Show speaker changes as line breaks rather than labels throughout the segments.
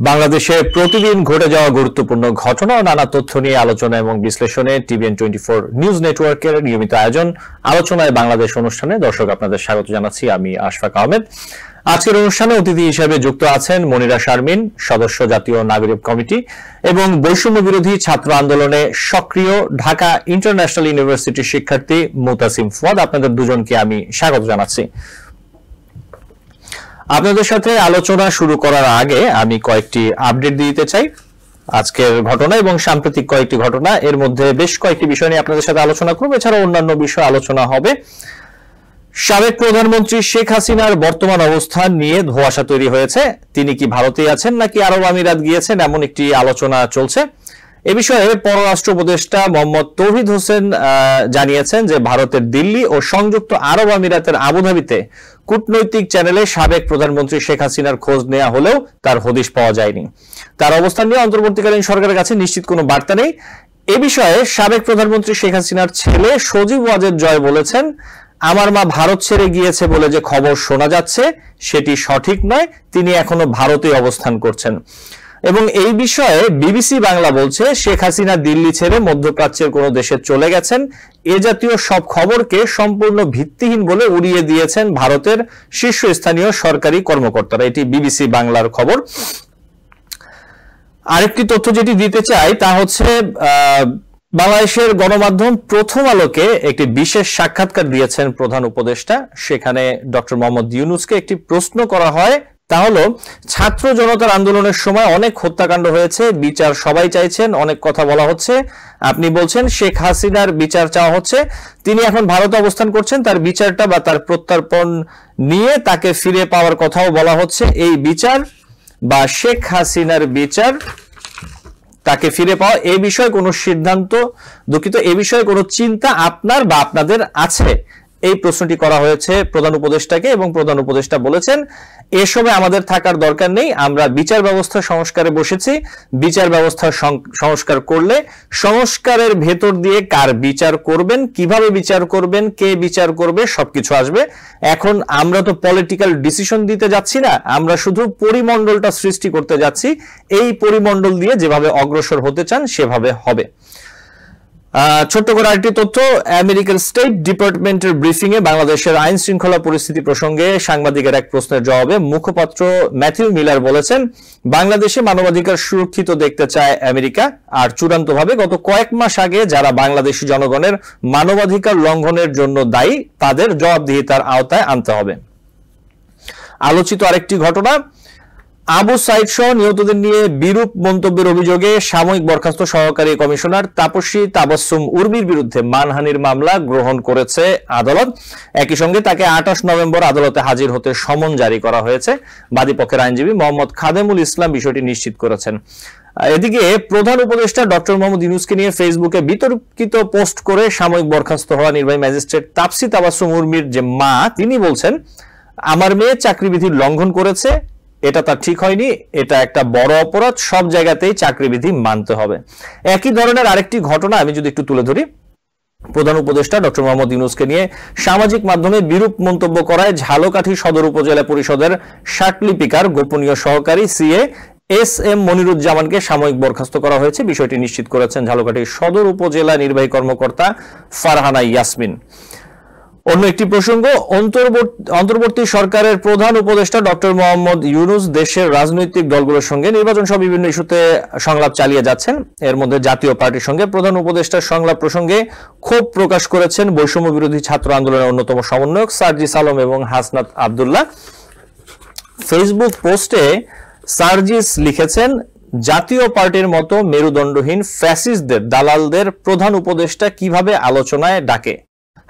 বাংলাদেশে প্রতিদিন ঘটে যাওয়া গুরুত্বপূর্ণ ঘটনা ও নানা তথ্য নিয়ে আলোচনা এবং বিশ্লেষণে টিভিএন 24 নিউজ নেটওয়ার্কের নিয়মিত আয়োজন আলোচনায় বাংলাদেশ অনুষ্ঠানে দর্শক আপনাদের স্বাগত জানাচ্ছি। আমি আশফাক আহমেদ। আজকের অনুষ্ঠানে অতিথি হিসেবে যুক্ত আছেন মনিরা শারমিন, সদস্য জাতীয় নাগরিক কমিটি এবং বৈষম্য বিরোধী ছাত্র আন্দোলনে সক্রিয় ঢাকা ইন্টারন্যাশনাল ইউনিভার্সিটির শিক্ষার্থী মুতাসিম ফুয়াদ। আপনাদের দুজনকে আমি স্বাগত জানাচ্ছি। আপনাদের সাথে আলোচনা শুরু করার আগে আমি কয়েকটি আপডেট দিতে চাই। আজকের ঘটনা এবং সাম্প্রতিক কয়েকটি ঘটনা, এর মধ্যে বেশ কয়েকটি বিষয় নিয়ে আপনাদের সাথে আলোচনা করব, এছাড়া অন্যান্য বিষয় আলোচনা হবে। সাবেক প্রধানমন্ত্রী শেখ হাসিনার বর্তমান অবস্থান নিয়ে ধোঁয়াশা তৈরি হয়েছে। তিনি কি ভারতেই আছেন নাকি আরব আমিরাত গিয়েছেন, এমন একটি আলোচনা চলছে। এ বিষয়ে পররাষ্ট্র উপদেষ্টা মোহাম্মদ তৌহিদ হোসেন জানিয়েছেন যে ভারতের দিল্লি ও সংযুক্ত আরব আমিরাতের আবুধাবিতে কূটনৈতিক চ্যানেলে সাবেক প্রধানমন্ত্রী শেখ হাসিনার খোঁজ নেওয়া হলেও তার হদিশ পাওয়া যায়নি। তার অবস্থান নিয়ে অন্তর্বর্তীকালীন সরকারের কাছে নিশ্চিত কোনো বার্তা নেই। এ বিষয়ে সাবেক প্রধানমন্ত্রী শেখ হাসিনার ছেলে সজীব ওয়াজেদ জয় বলেছেন, আমার মা ভারত ছেড়ে গিয়েছে বলে যে খবর শোনা যাচ্ছে সেটি সঠিক নয়, তিনি এখনো ভারতে অবস্থান করছেন। এবং এই বিষয়ে বিবিসি বাংলা বলছে শেখ হাসিনা দিল্লি ছেড়ে মধ্যপ্রাচ্যের কোনো দেশে চলে গেছেন। এ জাতীয় সব খবরকে সম্পূর্ণ ভিত্তিহীন বলে উড়িয়ে দিয়েছেন ভারতের শীর্ষস্থানীয় সরকারি কর্মকর্তারা। এটি বিবিসি বাংলার খবর। আরেকটি তথ্য যেটি দিতে চাই তা হচ্ছে বাংলাদেশের গণমাধ্যম প্রথম আলোকে একটি বিশেষ সাক্ষাৎকার দিয়েছেন প্রধান উপদেষ্টা। সেখানে ডক্টর মোহাম্মদ ইউনূসকে একটি প্রশ্ন করা হয়, তা হলো ছাত্র জনতার আন্দোলনের সময় অনেক হত্যাকাণ্ড হয়েছে, বিচার সবাই চাইছেন, অনেক কথা বলা হচ্ছে। আপনি বলছেন শেখ হাসিনার বিচার চাওয়া হচ্ছে, তিনি এখন ভারতে অবস্থান করছেন, তার বিচারটা বা তার প্রত্যর্পণ নিয়ে তাকে ফিরে পাওয়ার কথাও বলা হচ্ছে। এই বিচার বা শেখ হাসিনার বিচার, তাকে ফিরে পাওয়া, এই বিষয়ে কোনো সিদ্ধান্ত, দুঃখিত, এই বিষয়ে কোনো চিন্তা আপনার বা আপনাদের আছে? এই প্রশ্নটি করা হয়েছে প্রধান উপদেষ্টাকে এবং প্রধান উপদেষ্টা বলেছেন এ সময় আমাদের থাকার দরকার নেই, আমরা বিচার ব্যবস্থা সংস্কারে বসেছি। বিচার ব্যবস্থা সংস্কার করলে সংস্কারের ভেতর দিয়ে কার বিচার করবেন, কিভাবে বিচার করবেন, কে বিচার করবে, সবকিছু আসবে। এখন আমরা তো পলিটিক্যাল ডিসিশন দিতে যাচ্ছি না, আমরা শুধু পরিমণ্ডলটা সৃষ্টি করতে যাচ্ছি। এই পরিমণ্ডল দিয়ে যেভাবে অগ্রসর হতে চান সেভাবে হবে। ছোট্ট করে আরেকটি তথ্য, আমেরিকার স্টেট ডিপার্টমেন্টের ব্রিফিং এ বাংলাদেশের আইন শৃঙ্খলা পরিস্থিতি প্রসঙ্গে সাংবাদিকের এক প্রশ্নের জবাবে মুখপাত্র ম্যাথিউ মিলার বলেছেন, বাংলাদেশে মানবাধিকার সুরক্ষিত দেখতে চায় আমেরিকা, আর চূড়ান্তভাবে গত কয়েক মাস আগে যারা বাংলাদেশি জনগণের মানবাধিকার লঙ্ঘনের জন্য দায়ী তাদের জবাবদিহিতার আওতায় আনতে হবে। আলোচিত আরেকটি ঘটনা, আবু সাইদ সহ নিহতদের নিয়ে বিরূপ মন্তব্যের অভিযোগে সাময়িক বরখাস্ত সহকারী কমিশনার তাপসী তাবাসসুম উর্মির বিরুদ্ধে মানহানির মামলা গ্রহণ করেছে আদালত। একই সঙ্গে তাকে 28 নভেম্বর আদালতে হাজির হতে সমন জারি করা হয়েছে। বাদীপক্ষের আইনজীবী মোহাম্মদ খাদেমুল ইসলাম বিষয়টি নিশ্চিত করেছেন। এদিকে প্রধান উপদেষ্টা ডক্টর মোহাম্মদ ইউনূসকে নিয়ে ফেসবুকে বিতর্কিত পোস্ট করে সাময়িক বরখাস্ত হওয়া নির্বাহী ম্যাজিস্ট্রেট তাপসী তাবাসসুম উর্মির যে মা, তিনি বলছেন আমার মেয়ে চাকরিবিধির লঙ্ঘন করেছে, এটা তার ঠিক হয়নি, এটা একটা বড় অপরাধ, সব জায়গাতেই চাকরিবিধি মানতে হবে। একই ধরনের আরেকটি ঘটনা আমি যদি একটু তুলে ধরি, প্রধান উপদেষ্টা ডক্টর মোহাম্মদ ইউনূসকে নিয়ে সামাজিক মাধ্যমে বিরূপ মন্তব্য করায় ঝালকাঠি সদর উপজেলা পরিষদের সাটলিপিকার গোপনীয় সহকারী সিএ এস এম মনিরুজ্জামানকে সাময়িক বরখাস্ত করা হয়েছে। বিষয়টি নিশ্চিত করেছেন ঝালকাঠি সদর উপজেলা নির্বাহী কর্মকর্তা ফারহানা ইয়াসমিন। অন্য একটি প্রসঙ্গ, অন্তর্বর্তী সরকারের প্রধান উপদেষ্টা ডক্টর মোহাম্মদ ইউনূস দেশের রাজনৈতিক দলগুলোর সঙ্গে নির্বাচন সহ বিভিন্ন ইস্যুতে সংলাপ চালিয়ে যাচ্ছেন। এর মধ্যে জাতীয় পার্টির সঙ্গে প্রধান উপদেষ্টার সংলাপ প্রসঙ্গে ক্ষোভ প্রকাশ করেছেন বৈষম্য বিরোধী ছাত্র আন্দোলনের অন্যতম সমন্বয়ক সার্জিস আলম এবং হাসনাত আব্দুল্লাহ। ফেসবুক পোস্টে সার্জিস লিখেছেন, জাতীয় পার্টির মতো মেরুদণ্ডহীন ফ্যাসিস্টদের, দালালদের প্রধান উপদেষ্টা কিভাবে আলোচনায় ডাকে।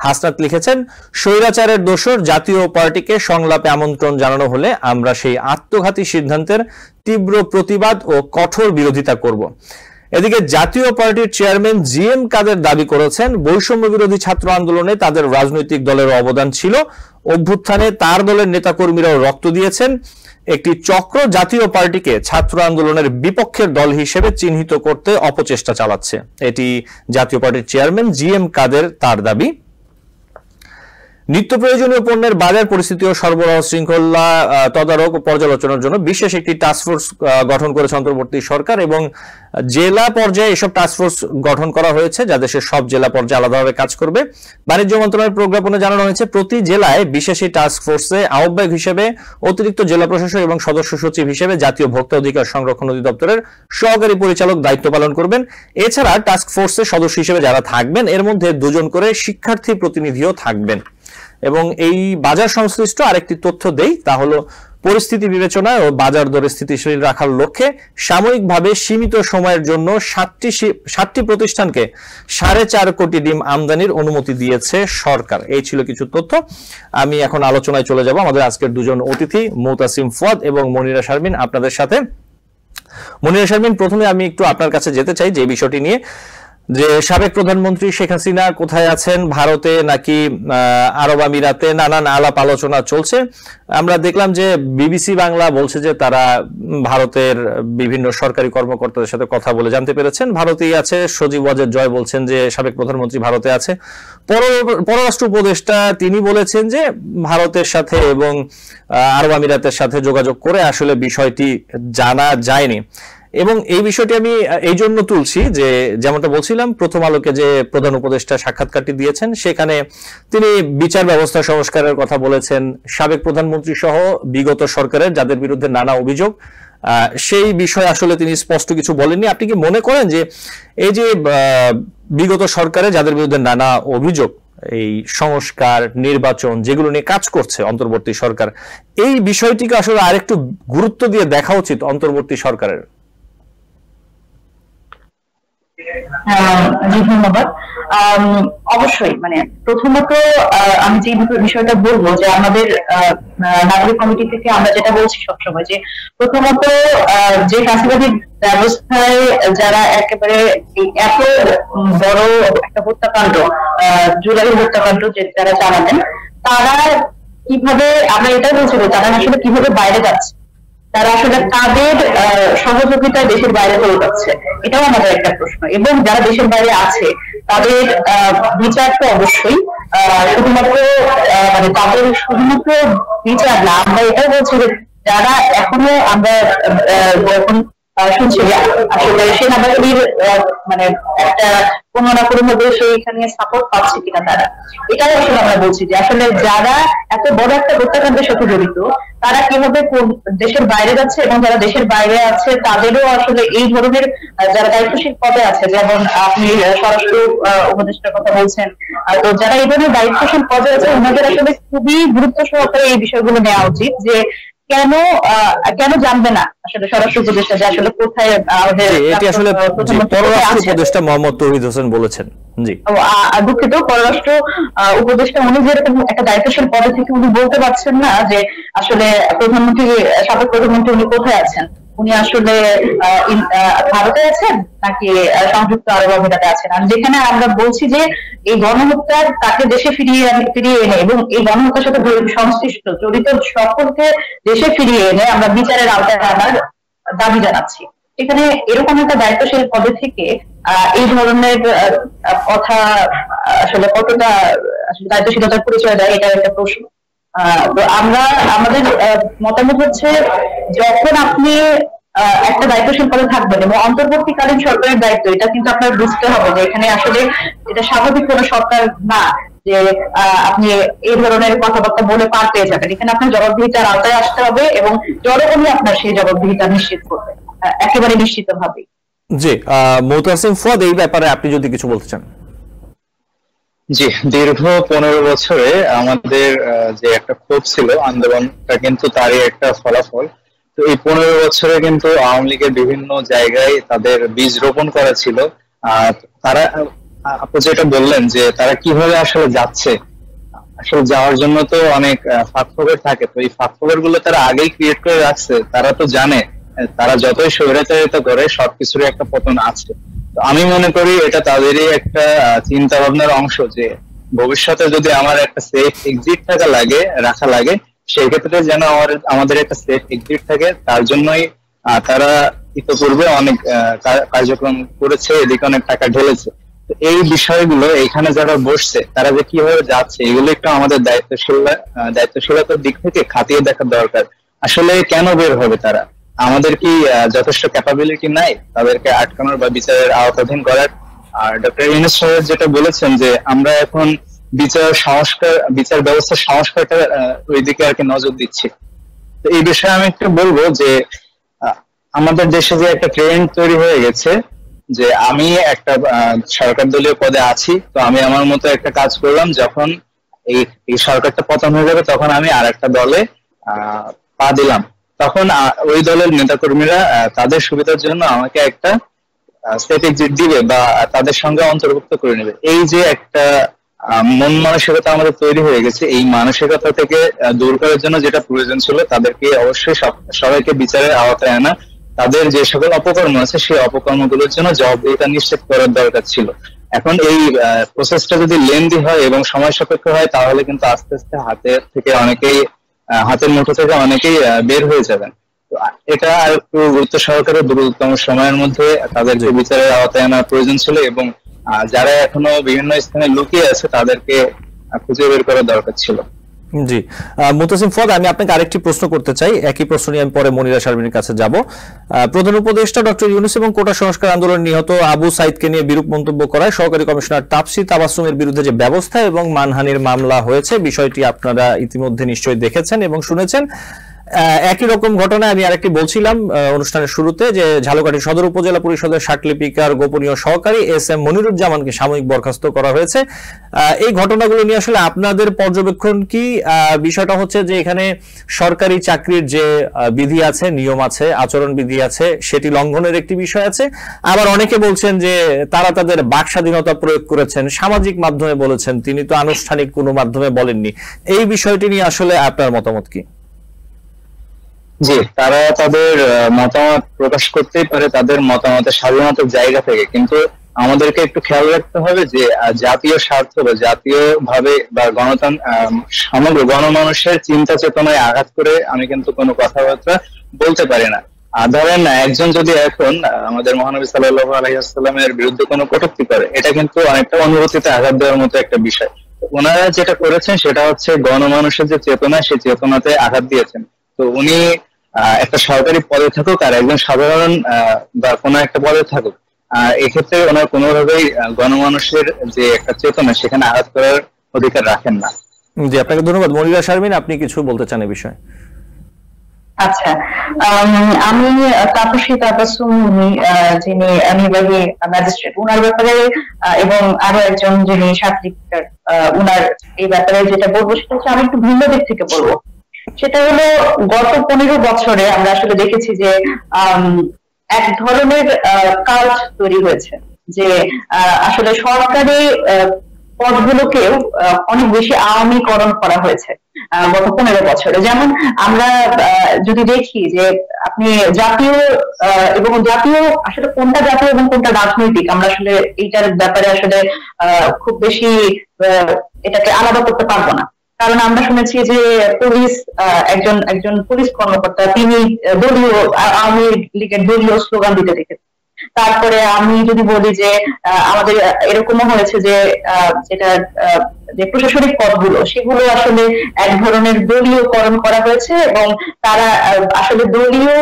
হাসনাত লিখেছেন, স্বৈরাচারের দোসর জাতীয় পার্টিকে সংলাপে আমন্ত্রণ জানানো হলে আমরা সেই আত্মঘাতী সিদ্ধান্তের তীব্র প্রতিবাদ ও কঠোর বিরোধিতা করব। এদিকে জাতীয় পার্টির চেয়ারম্যান জিএম কাদের দাবি করেছেন বৈষম্য বিরোধী ছাত্র আন্দোলনে তাদের রাজনৈতিক দলের অবদান ছিল, অভ্যুত্থানে তার দলের নেতাকর্মীরাও রক্ত দিয়েছেন। একটি চক্র জাতীয় পার্টিকে ছাত্র আন্দোলনের বিপক্ষের দল হিসেবে চিহ্নিত করতে অপচেষ্টা চালাচ্ছে। এটি জাতীয় পার্টির চেয়ারম্যান জিএম কাদের তার দাবি। নিত্য প্রয়োজনীয় পণ্যের বাজার পরিস্থিতি ও সরবরাহ শৃঙ্খলা তদারক ও পর্যালোচনার জন্য বিশেষ একটি টাস্কফোর্স গঠন করেছে অন্তর্বর্তী সরকার এবং জেলা পর্যায়ে এসব টাস্কফোর্স গঠন করা হয়েছে যা দেশের সব জেলা পর্যায়ে আলাদাভাবে কাজ করবে। বাণিজ্য মন্ত্রণালয়ের প্রজ্ঞাপনে জানানো হয়েছে প্রতি জেলায় বিশেষ এই টাস্কফোর্সে আহ্বায়ক হিসেবে অতিরিক্ত জেলা প্রশাসক এবং সদস্য সচিব হিসেবে জাতীয় ভোক্তা অধিকার সংরক্ষণ অধিদপ্তরের সহকারী পরিচালক দায়িত্ব পালন করবেন। এছাড়া টাস্কফোর্সের সদস্য হিসেবে যারা থাকবেন এর মধ্যে 2 জন করে শিক্ষার্থী প্রতিনিধিও থাকবেন। এবং এই বাজার সংশ্লিষ্ট আরেকটি তথ্য দেই, তা হলো পরিস্থিতি বিবেচনায় ও বাজার দরে স্থিতিশীল রাখার লক্ষ্যে সাময়িকভাবে সীমিত সময়ের জন্য 7টি প্রতিষ্ঠানকে 4.5 কোটি ডিম আমদানির অনুমতি দিয়েছে সরকার। এই ছিল কিছু তথ্য। আমি এখন আলোচনায় চলে যাব আমাদের আজকের 2 জন অতিথি মুতাসিম ফুয়াদ এবং মনিরা শারমিন আপনাদের সাথে। মনিরা শারমিন, প্রথমে আমি একটু আপনার কাছে যেতে চাই যে বিষয়টি নিয়ে যে সাবেক প্রধানমন্ত্রী শেখ হাসিনা কোথায় আছেন, ভারতে নাকি আরব আমিরাতে, নানান আলাপ আলোচনা চলছে। আমরা দেখলাম যে বিবিসি বাংলা বলছে যে তারা ভারতের বিভিন্ন সরকারি কর্মকর্তাদের সাথে কথা বলে জানতে পেরেছেন ভারতেই আছে। সজীব ওয়াজেদ জয় বলছেন যে সাবেক প্রধানমন্ত্রী ভারতে আছে। পররাষ্ট্র উপদেষ্টা তিনি বলেছেন যে ভারতের সাথে এবং আরব আমিরাতের সাথে যোগাযোগ করে আসলে বিষয়টি জানা যায়নি। এবং এই বিষয়টি আমি এই জন্য তুলছি যে যেমনটা বলছিলাম, প্রথম আলোকে যে প্রধান উপদেষ্টা সাক্ষাৎকারটি দিয়েছেন সেখানে তিনি বিচার ব্যবস্থা সংস্কারের কথা বলেছেন, সাবেক প্রধানমন্ত্রী সহ বিগত সরকারের যাদের বিরুদ্ধে নানা অভিযোগ সেই বিষয়ে আসলে তিনি স্পষ্ট কিছু বলেননি। আপনি কি মনে করেন যে এই যে বিগত সরকারে যাদের বিরুদ্ধে নানা অভিযোগ, এই সংস্কার, নির্বাচন যেগুলো নিয়ে কাজ করছে অন্তর্বর্তী সরকার, এই বিষয়টিকে আসলে আরেকটু গুরুত্ব দিয়ে দেখা উচিত অন্তর্বর্তী সরকারের?
জি, ধন্যবাদ। অবশ্যই প্রথমত আমি যে বিষয়টা বলবো যে আমাদের নাগরিক কমিটি থেকে আমরা যেটা বলছি সবসময় যে প্রথমত যে ফ্যাসিবাদী ব্যবস্থায় যারা একেবারে এত বড় একটা হত্যাকাণ্ড, জুলাই হত্যাকাণ্ড যারা চালাবেন, তারা কিভাবে, আমরা এটাই বলছি তারা আসলে কিভাবে বাইরে যাচ্ছে, তারা আসলে তাদের সহযোগিতায় দেশের বাইরে চলে যাচ্ছে, এটাও আমাদের একটা প্রশ্ন। এবং যারা দেশের বাইরে আছে তাদের বিচার তো অবশ্যই শুধুমাত্র তাদের শুধুমাত্র বিচার না, আমরা এটাও বলছি যে যারা এখনো আমরা এখন শুনছি আসলে সেনাবাহিনীর একটা কোনো না কোনো ভাবে সেইখানে সাপোর্ট পাচ্ছে কিনা তারা, এটাই আসলে আমরা বলছি যে আসলে যারা এত বড় একটা হত্যাকাণ্ডের সাথে জড়িত তারা কিভাবে দেশের বাইরে যাচ্ছে এবং যারা দেশের বাইরে আছে তাদেরও আসলে এই ধরনের যারা দায়িত্বশীল পদে আছে, যেমন আপনি স্বরাষ্ট্র উপদেষ্টার কথা বলছেন, তো যারা এই ধরনের দায়িত্বশীল পদে আছে ওনাদের আসলে খুবই গুরুত্ব সহকারে এই বিষয়গুলো নেওয়া উচিত যে কেন জানবে না আসলে স্বরাষ্ট্র উপদেষ্টা যে আসলে কোথায় আমাদের,
এটি আসলে পররাষ্ট্র উপদেষ্টা মোহাম্মদ তৌহিদ হোসেন বলেছেন। জি,
দুঃখিত, পররাষ্ট্র উপদেষ্টা উনি যেরকম একটা দায়িত্বশীল পদে থেকে উনি বলতে পারছেন না যে আসলে প্রধানমন্ত্রী, সাবেক প্রধানমন্ত্রী উনি কোথায় আছেন, উনি আসলে ভারতে আছেন নাকি সংযুক্ত আরব আমিরাতে আছেন। আর যেখানে আমরা বলছি যে এই গণহত্যার তাকে দেশে ফিরিয়ে এনে এবং এই গণহত্যার সাথে সংশ্লিষ্ট জড়িত সকলকে দেশে ফিরিয়ে এনে আমরা বিচারের আওতায় আনার দাবি জানাচ্ছি। এখানে এরকম একটা দায়িত্বশীল পদে থেকে এই ধরনের কথা আসলে কতটা আসলে দায়িত্বশীলতার পরিচয় দেয়, এটা একটা প্রশ্ন। আমরা আমাদের মতামত হচ্ছে যখন আপনি একটা দায়িত্বশীল পদে থাকবেন এবং অন্তর্বর্তীকালীন সরকারের দায়িত্ব, এটা কিন্তু আপনার বুঝতে হবে যে এখানে আসলে এটা স্বাভাবিক কোনো সরকার না যে আপনি এই ধরনের কথাবার্তা বলে পার পেয়ে যাবেন। এখানে আপনার জবাবদিহিতার আওতায় আসতে হবে এবং জনগণই আপনার সেই জবাবদিহিতা নিশ্চিত করবে একেবারে নিশ্চিত ভাবে।
জি, মুতাসিম ফুয়াদ, এই ব্যাপারে আপনি যদি কিছু বলতে চান।
জি, দীর্ঘ 15 বছরে আমাদের যে একটা ক্ষোভ ছিল, আন্দোলনটা কিন্তু তারই একটা ফলাফল। তো এই 15 বছরে কিন্তু আওয়ামী লীগের বিভিন্ন জায়গায় তাদের বীজ রোপণ করা ছিল। তারা, আপনি যেটা বললেন যে তারা কিভাবে আসলে যাচ্ছে, আসলে যাওয়ার জন্য তো অনেক ফাঁকফোকর থাকে, তো এই ফাঁকফোকর গুলো তারা আগেই ক্রিয়েট করে রাখছে। তারা তো জানে তারা যতই স্বৈরাচারিতা করে সবকিছুরই একটা পতন আছে। তো আমি মনে করি এটা তাদেরই একটা চিন্তা ভাবনার অংশ যে ভবিষ্যতে যদি আমার একটা সেফ এক্সিট রাখা লাগে, সেই ক্ষেত্রে যেন আমাদের একটা সেফ এক্সিট থাকে। তার জন্যই তারা ইতিপূর্বে অনেক কার্যক্রম করেছে, এদিকে অনেক টাকা ঢেলেছে। এই বিষয়গুলো এখানে যারা বসছে তারা যে কিভাবে যাচ্ছে এগুলো একটু আমাদের দায়িত্বশীলতার দিক থেকে খাতিয়ে দেখা দরকার। আসলে কেন বের হবে তারা? আমাদের কি যথেষ্ট ক্যাপাবিলিটি নাই তাদেরকে আটকানোর বা বিচারের আওতাধীন করার? আর ডক্টর ইউনূস সাহেব যেটা বলেছেন যে আমরা এখন বিচার ব্যবস্থার সংস্কারটা ওইদিকে আর কি নজর দিচ্ছি, তো এই বিষয়ে আমি একটু বলবো যে আমাদের দেশে যে একটা ট্রেন্ড তৈরি হয়ে গেছে যে আমি একটা সরকার দলীয় পদে আছি, তো আমি আমার মতো একটা কাজ করলাম, যখন এই সরকারটা পতন হয়ে যাবে তখন আমি আর একটা দলে পা দিলাম, তখন ওই দলের নেতাকর্মীরা তাদের সুবিধার জন্য আমাকে একটা স্টেপ এক্সিট দিবে বা তাদের সঙ্গে অন্তর্ভুক্ত করে নেবে। এই যে একটা মন মানসিকতা আমাদের তৈরি হয়ে গেছে, এই মানসিকতা থেকে দূর করার জন্য যেটা প্রয়োজন ছিল তাদেরকে অবশ্যই সবাইকে বিচারের আওতায় আনা, তাদের যে সকল অপকর্ম আছে সেই অপকর্মগুলোর জন্য জবাবদিহিতা নিশ্চিত করার দরকার ছিল। এখন এই প্রসেসটা যদি লেন্দি হয় এবং সময় সাপেক্ষ হয় তাহলে কিন্তু আস্তে আস্তে হাতের মুঠো থেকে অনেকেই বের হয়ে যাবেন। এটা আর একটু গুরুত্ব সহকারে দ্রুততম সময়ের মধ্যে তাদেরকে বিচারের আওতায় আনা প্রয়োজন ছিল এবং যারা এখনো বিভিন্ন স্থানে লুকিয়ে আছে তাদেরকে খুঁজে বের করা দরকার ছিল।
জি, মুতাসিম ফুয়াদ, আমি আপনাকে আরেকটি প্রশ্ন করতে চাই। একই প্রশ্ন নিয়ে আমি পরে মনিরা শারমিনের কাছে যাব। প্রধান উপদেষ্টা ডক্টর ইউনূস এবং কোটা সংস্কার আন্দোলন নিহত আবু সাইদকে নিয়ে বিরূপ মন্তব্য করায় সহকারী কমিশনার তাপসী তাবাসসুমের বিরুদ্ধে যে ব্যবস্থা এবং মানহানির মামলা হয়েছে, বিষয়টি আপনারা ইতিমধ্যে নিশ্চয়ই দেখেছেন এবং শুনেছেন। একই রকম ঘটনায় আমি আরেকটি বলছিলাম অনুষ্ঠানের শুরুতে যে ঝালকাঠি সদর উপজেলা পরিষদের সার্কলিপিকার গোপনীয় সহকারী এস.এম. মনিরুজ্জামানকে সাময়িক বরখাস্ত করা হয়েছে। এই ঘটনাগুলো নিয়ে আসলে আপনাদের পর্যবেক্ষণ কি? বিষয়টা হচ্ছে যে এখানে সরকারি চাকরির যে বিধি আছে, নিয়ম আছে, আচরণ বিধি আছে, সেটি লঙ্ঘনের একটি বিষয় আছে। আবার অনেকে বলছেন যে তারা তাদের বাক স্বাধীনতা প্রয়োগ করেছেন, সামাজিক মাধ্যমে বলেছেন, তিনি তো আনুষ্ঠানিক কোনো মাধ্যমে বলেননি। এই বিষয়টি নিয়ে আসলে আপনার মতামত কি?
জি, তারা তাদের মতামত প্রকাশ করতেই পারে তাদের মতামতের স্বাধীনতার জায়গা থেকে, কিন্তু আমাদেরকে একটু খেয়াল রাখতে হবে যে জাতীয় স্বার্থ বা জাতীয় ভাবে বা সমগ্র গণমানুষের চিন্তা চেতনায় আঘাত করে আমি কিন্তু কোনো কথাবার্তা বলতে পারি না। ধরেন একজন যদি এখন আমাদের মহানবী সাল্লাল্লাহু আলাইহি ওয়াসাল্লামের বিরুদ্ধে কোনো কটূক্তি করে, এটা কিন্তু অনেকটা অনুভূতিতে আঘাত দেওয়ার মতো একটা বিষয়। ওনারা যেটা করেছেন সেটা হচ্ছে গণমানুষের যে চেতনা, সেই চেতনাতে আঘাত দিয়েছেন। তো উনি একটা সরকারি পদে থাকুক আর একজন সাধারণ বা কোনো একটা পদে থাকুক, এক্ষেত্রে ওনার কোনোভাবেই গণমানুষের যে একটা চেতনা সেখানে আঘাত করার অধিকার রাখেন না।
জি, আপনাকে ধন্যবাদ। মনিরা শারমিন, আপনি কিছু বলতে চান এই বিষয়ে?
আচ্ছা, আমি তাপসী তাবাসসুম যিনি নির্বাহী ম্যাজিস্ট্রেট, উনার ব্যাপারে এবং আরো একজন যিনি সার্কলিপিকার, উনার এই ব্যাপারে যেটা বলবো সেটা হচ্ছে আমি একটু ভিন্ন দিক থেকে বলবো। সেটা হলো গত 15 বছরে আমরা আসলে দেখেছি যে এক ধরনের কাল্ট তৈরি হয়েছে যে আসলে সরকারি পদগুলোকেও অনেক বেশি আওয়ামীকরণ করা হয়েছে গত 15 বছরে। যেমন আমরা যদি দেখি যে আপনি জাতীয় এবং জাতীয় আসলে কোনটা জাতীয় এবং কোনটা রাজনৈতিক, আমরা আসলে এইটার ব্যাপারে আসলে খুব বেশি এটাকে আলাদা করতে পারবো না। কারণ আমরা শুনেছি যে পুলিশ একজন পুলিশ কর্মকর্তা তিনি দলীয় আওয়ামী লীগের দলীয় স্লোগান দিতে দেখেছি। তারপরে আমি যদি বলি যে আমাদের এরকমও হয়েছে যে যেটা যে প্রশাসনিক পদগুলো সেগুলো আসলে এক ধরনের দলীয়করণ করা হয়েছে এবং তারা আসলে দলীয়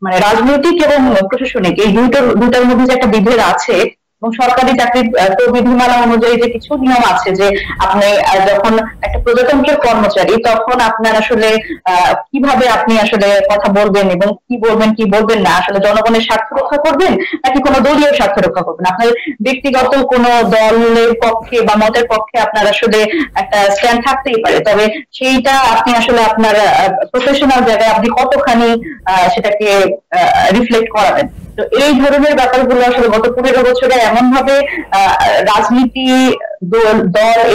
মানে রাজনৈতিক এবং প্রশাসনিক এই দুইটার মধ্যে যে একটা বিভেদ আছে এবং সরকারি চাকরির তো বিধিমালা অনুযায়ী যে কিছু নিয়ম আছে যে আপনি যখন একটা প্রজাতন্ত্রের কর্মচারী তখন আপনার আসলে কিভাবে আপনি আসলে কথা বলবেন এবং কি বলবেন না, আসলে জনগণের স্বার্থ রক্ষা করবেন নাকি কোনো দলীয় স্বার্থ রক্ষা করবেন। আপনার ব্যক্তিগত কোনো দলের পক্ষে বা মতের পক্ষে আপনার আসলে একটা স্ট্যান্ড থাকতেই পারে, তবে সেইটা আপনি আসলে আপনার প্রফেশনাল জায়গায় আপনি কতখানি সেটাকে রিফ্লেক্ট করাবেন। তো এই ধরনের ব্যাপারগুলো আসলে গত 15 বছরে এমন ভাবে রাজনীতি দল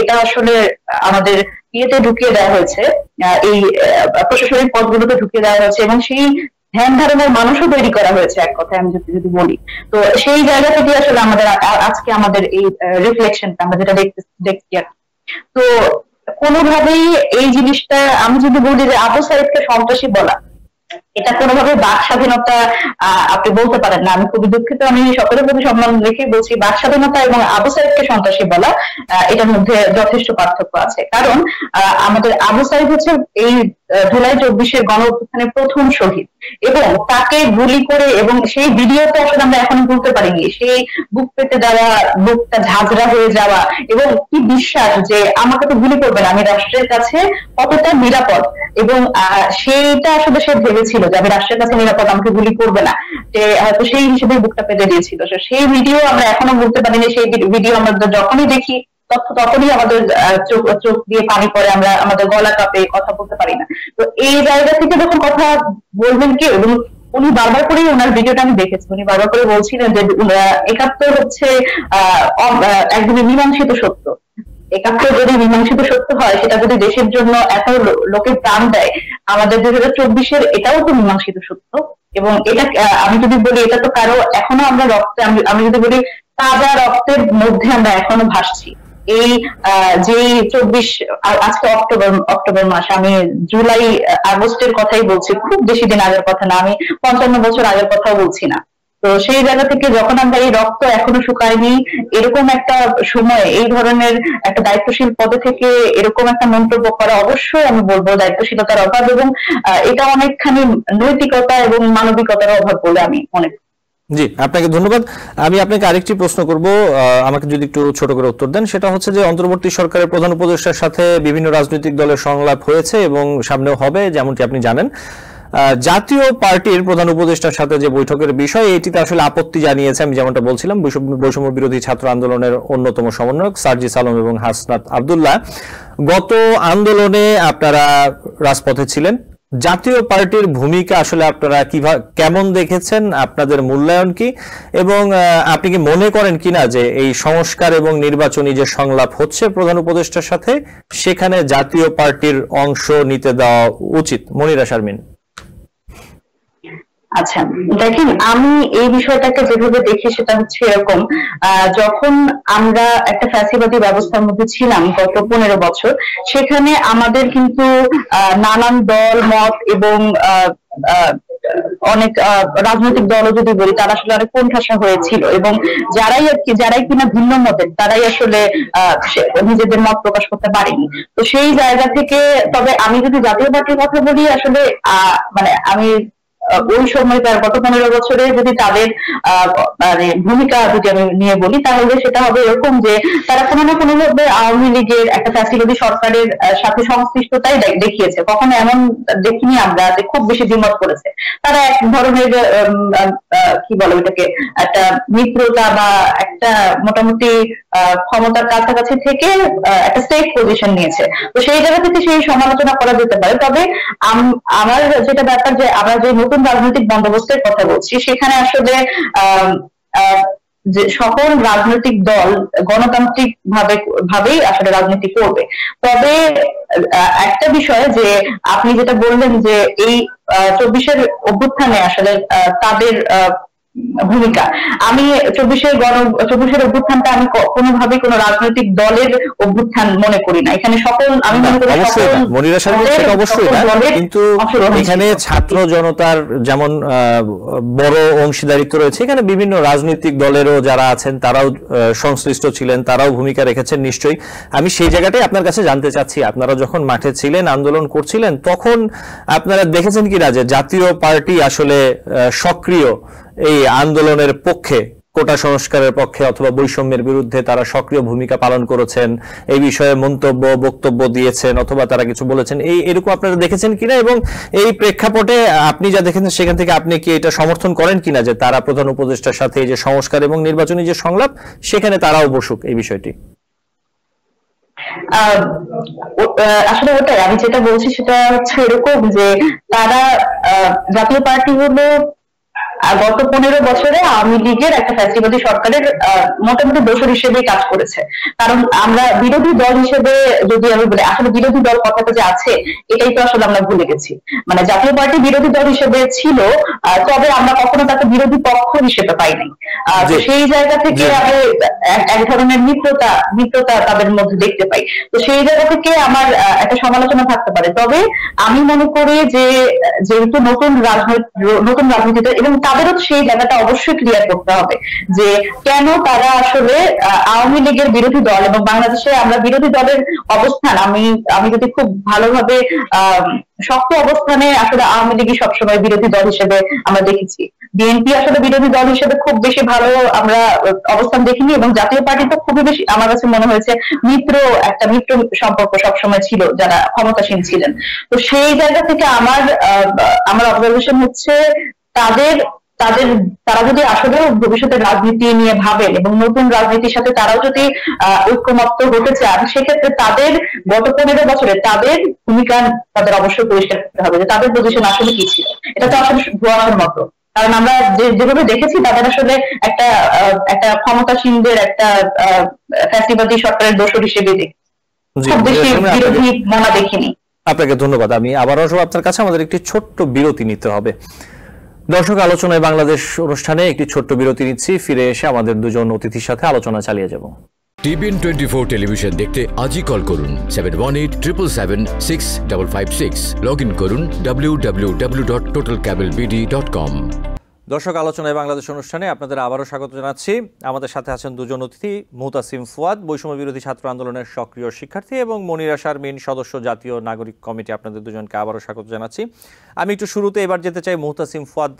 এটা আসলে আমাদের ইয়েতে ঢুকিয়ে দেওয়া হয়েছে, এই প্রশাসনিক পদগুলোতে ঢুকিয়ে দেওয়া হয়েছে এবং সেই ধ্যান ধারণার মানুষও তৈরি করা হয়েছে এক কথায় আমি যদি বলি। তো সেই জায়গা থেকে আসলে আজকে আমাদের এই রিফ্লেকশনটা আমরা যেটা দেখছি। তো কোনোভাবেই এই জিনিসটা আমি যদি বলি যে আবু সাইদকে সন্ত্রাসী বলা, এটা কোনোভাবে বাক স্বাধীনতা আপনি বলতে পারেন না। আমি খুবই দুঃখিত, আমি সকলের প্রতি সম্মান রেখে বলছি, বাক স্বাধীনতা এবং আবু সাইদকে সন্ত্রাসী বলা এটার মধ্যে যথেষ্ট পার্থক্য আছে। কারণ আমাদের আবু সাইদ হচ্ছে এই জুলাই 24-এর গণ অভ্যুত্থানের প্রথম শহীদ, এবং তাকে গুলি করে, এবং সেই ভিডিওতে আসলে আমরা এখনো ভুলতে পারিনি, সেই বুক পেতে যাওয়া, বুকটা ঝাঁঝরা হয়ে যাওয়া, এবং কি বিশ্বাস যে আমাকে তো গুলি করবে না, আমি রাষ্ট্রের কাছে কতটা নিরাপদ, এবং সেইটা আসলে সে ভেবেছিল যে আমি রাষ্ট্রের কাছে নিরাপদ, আমাকে গুলি করবে না, যে হয়তো সেই হিসেবে বুকটা পেতে দিয়েছিল। সেই ভিডিও আমরা এখনো বলতে পারিনি, সেই ভিডিও আমরা যখনই দেখি তখনই আমাদের চোখ দিয়ে পানি পড়ে, আমরা আমাদের গলা কাঁপে, কথা বলতে পারি না। তো এই জায়গা থেকে যখন কথা বলবেন কেউ, এবং উনি বারবার করে, ওনার ভিডিওটা আমি দেখেছি, উনি বারবার করে বলছিলেন যে ৭১ হচ্ছে একদমই মীমাংসিত সত্য। ৭১ যদি মীমাংসিত সত্য হয়, সেটা যদি দেশের জন্য এত লোকের প্রাণ দেয়, আমাদের 2024-এর এটাও তো মীমাংসিত সত্য। এবং এটা আমি যদি বলি, এটা তো কারো এখনো আমরা রক্তে, আমি যদি বলি তাজা রক্তের মধ্যে আমরা এখনো ভাসছি। এই যে 24 আজকে অক্টোবর মাস, আমি জুলাই আগস্টের কথাই বলছি, খুব বেশি দিন আগের কথা না, আমি 55 বছর আগের কথাও বলছি না। তো সেই জায়গা থেকে যখন আমরা এই রক্ত এখনো শুকায়নি, এরকম একটা সময় এই ধরনের একটা দায়িত্বশীল পদে থেকে এরকম একটা মন্তব্য করা, অবশ্যই আমি বলবো দায়িত্বশীলতার অভাব, এবং এটা অনেকখানি নৈতিকতা এবং মানবিকতার অভাব বলে আমি মনে করি।
জি, আপনাকে ধন্যবাদ। আমি আপনাকে আরেকটি প্রশ্ন করব, আমাকে যদি একটু ছোট করে উত্তর দেন। সেটা হচ্ছে যে অন্তর্বর্তী সরকারের প্রধান উপদেষ্টার সাথে বিভিন্ন রাজনৈতিক দলের সংলাপ হয়েছে এবং সামনেও হবে, যেমনটি আপনি জানেন। জাতীয় পার্টির প্রধান উপদেষ্টার সাথে যে বৈঠকের বিষয়, এটিতে আসলে আপত্তি জানিয়েছে, আমি যেমনটা বলছিলাম, বৈষম্য বিরোধী ছাত্র আন্দোলনের অন্যতম সমন্বয়ক সার্জিস আলম এবং হাসনাত আব্দুল্লাহ। গত আন্দোলনে আপনারা রাজপথে ছিলেন, জাতীয় পার্টির ভূমিকা আসলে আপনারা কেমন দেখেছেন, আপনাদের মূল্যায়ন কি, এবং আপনি কি মনে করেন কিনা যে এই সংস্কার এবং নির্বাচনী যে সংলাপ হচ্ছে প্রধান উপদেষ্টার সাথে, সেখানে জাতীয় পার্টির অংশ নিতে দেওয়া উচিত? মনিরা শারমিন।
আচ্ছা, দেখেন, আমি এই বিষয়টাকে যেভাবে দেখি সেটা হচ্ছে এরকম, যখন আমরা একটা ফ্যাসিবাদী ব্যবস্থার মধ্যে ছিলাম গত 15 বছর, সেখানে আমাদের কিন্তু নানান দল মত এবং অনেক রাজনৈতিক দলও যদি বলি, তারা আসলে অনেক কোণঠাসা হয়েছিল, এবং যারাই কিনা ভিন্ন মতের, তারাই আসলে নিজেদের মত প্রকাশ করতে পারেনি। তো সেই জায়গা থেকে, তবে আমি যদি জাতীয় পার্টির কথা বলি, আসলে মানে আমি ওই সময়কার গত 15 বছরে যদি তাদের মানে ভূমিকা যদি আমি নিয়ে বলি, তাহলে সেটা হবে এরকম যে তারা কোনো না কোনো ভাবে আওয়ামী লীগের একটা ফ্যাসিলিটি সরকারের সাথে সংশ্লিষ্টতাই দেখিয়েছে। কখনো এমন দেখিনি আমরা যে খুব বেশি দ্বিমত করেছে। তারা এক ধরনের কি বলে ওইটাকে, একটা মিত্রতা বা একটা মোটামুটি ক্ষমতার কাছাকাছি থেকে একটা সেফ পজিশন নিয়েছে। তো সেই জায়গা থেকে সেই সমালোচনা করা যেতে পারে। তবে আমার যেটা ব্যাপার, যে আমরা যে নতুন রাজনৈতিক বন্দোবস্তের কথা বলছি, সেখানে আসলে যে সকল রাজনৈতিক দল গণতান্ত্রিক ভাবেই আসলে রাজনীতি করবে। তবে একটা বিষয়, যে আপনি যেটা বললেন যে এই 24-এর অভ্যুত্থানে আসলে তাদের ভূমিকা, আমি 24-এর অভ্যুত্থানটা আমি কোনোভাবেই কোনো রাজনৈতিক দলের অভ্যুত্থান মনে করি না। এখানে সকল, আমি মনে করি
অবশ্যই না, কিন্তু এখানে ছাত্র জনতার যেমন বড় অংশীদারিত্ব রয়েছে, এখানে বিভিন্ন রাজনৈতিক দলেরও যারা আছেন তারাও সংশ্লিষ্ট ছিলেন, তারাও ভূমিকা রেখেছেন নিশ্চয়ই। আমি সেই জায়গাটাই আপনার কাছে জানতে চাচ্ছি, আপনারা যখন মাঠে ছিলেন, আন্দোলন করছিলেন, তখন আপনারা দেখেছেন কিনা যে জাতীয় পার্টি আসলে সক্রিয় এই আন্দোলনের পক্ষে, কোটা সংস্কারের পক্ষে অথবা বৈষম্যের বিরুদ্ধে তারা সক্রিয় ভূমিকা পালন করেছেন, এই বিষয়ে বক্তব্য দিয়েছেন অথবা তারা কিছু বলেছেন, এরকম আপনারা দেখেছেন কিনা? এবং এই প্রেক্ষাপটে আপনি যা দেখেছেন সেখান থেকে আপনি কি এটা সমর্থন করেন কিনা যে তারা প্রধান উপদেষ্টার সাথে এই যে সংস্কার এবং নির্বাচনী যে সংলাপ, সেখানে তারাও বসুক এই বিষয়টি?
আসলে ওটাই আমি যেটা বলছি, সেটা হচ্ছে এরকম যে তারা, জাতীয় পার্টি হলো গত 15 বছরে আওয়ামী লীগের একটা ফ্যাসিবাদী সরকারের মোটামুটি দোষর হিসেবে কাজ করেছে। কারণ আমরা বিরোধী দল হিসেবে যদি আমি বলি, আসলে বিরোধী দল কথাটা যে আছে এটাই তো আসলে আমরা ভুলে গেছি। মানে জাতীয় পার্টি বিরোধী দল হিসেবে ছিল, তবে আমরা কখনো তাকে বিরোধী পক্ষ হিসেবে পাই নাই। তো সেই জায়গা থেকে আমি এক ধরনের মিত্রতা তাদের মধ্যে দেখতে পাই। তো সেই জায়গা থেকে আমার একটা সমালোচনা থাকতে পারে। তবে আমি মনে করি যে যেহেতু নতুন রাজনীতিতে, এবং তাদেরও সেই জায়গাটা অবশ্যই ক্লিয়ার করতে হবে যে কেন তারা আসলে আওয়ামী লীগের বিরোধী দল, এবং বাংলাদেশে আমরা বিরোধী দলের অবস্থান, আমি যদি খুব ভালোভাবে শক্ত অবস্থানে আসলে আওয়ামী লীগই সবসময় বিরোধী দল হিসেবে আমরা দেখেছি। বিএনপি আসলে বিরোধী দল হিসেবে খুব বেশি ভালো আমরা অবস্থান দেখিনি, এবং জাতীয় পার্টি তো খুবই বেশি আমার কাছে মনে হয়েছে মিত্র সম্পর্ক সবসময় ছিল যারা ক্ষমতাসীন ছিলেন। তো সেই জায়গা থেকে আমার অবজারভেশন হচ্ছে তারা যদি আসলে ভবিষ্যতে রাজনীতি নিয়ে ভাবেন এবং নতুন রাজনীতির সাথে তারাও যদি ঐক্যমত্য হতে চান, সেক্ষেত্রে তাদের গত 15 বছরে তাদের ভূমিকা তাদের অবশ্যই পরিষ্কার করতে হবে যে তাদের পজিশন আসলে কি ছিল। এটা তো আসলে ধোয়ার মতো, কারণ আমরা যেভাবে দেখেছি তাদের আসলে একটা ক্ষমতাসীনদের একটা ফ্যাসিবাদী সরকারের দোষর হিসেবে দেখি, খুব বেশি বিরোধী মনা দেখিনি।
আপনাকে ধন্যবাদ। আমি আবারও আসবো আপনার কাছে, আমাদের একটি ছোট্ট বিরতি নিতে হবে। দর্শক, আলোচনায় বাংলাদেশ অনুষ্ঠানে একটি ছোট্ট বিরতি নিচ্ছি, ফিরে এসে আমাদের দুজন অতিথির সাথে আলোচনা চালিয়ে যাব।
টিবিএন 24 টেলিভিশন দেখতে আজই কল করুন 7187776556। লগ ইন করুন www.totalcablebd.com।
দর্শক, আলোচনায় বাংলাদেশ অনুষ্ঠানে আপনাদের আবারও স্বাগত জানাচ্ছি। আমাদের সাথে আছেন দুজন অতিথি, মুহতাসিম ফুয়াদ, বৈষম্য বিরোধী ছাত্র আন্দোলনের সক্রিয় শিক্ষার্থী, এবং মনিরা শারমিন, সদস্য জাতীয় নাগরিক কমিটি। আপনাদের দুজনকে আবারও স্বাগত জানাচ্ছি। আমি একটু শুরুতে এবার যেতে চাই মুহতাসিম ফুয়াদ,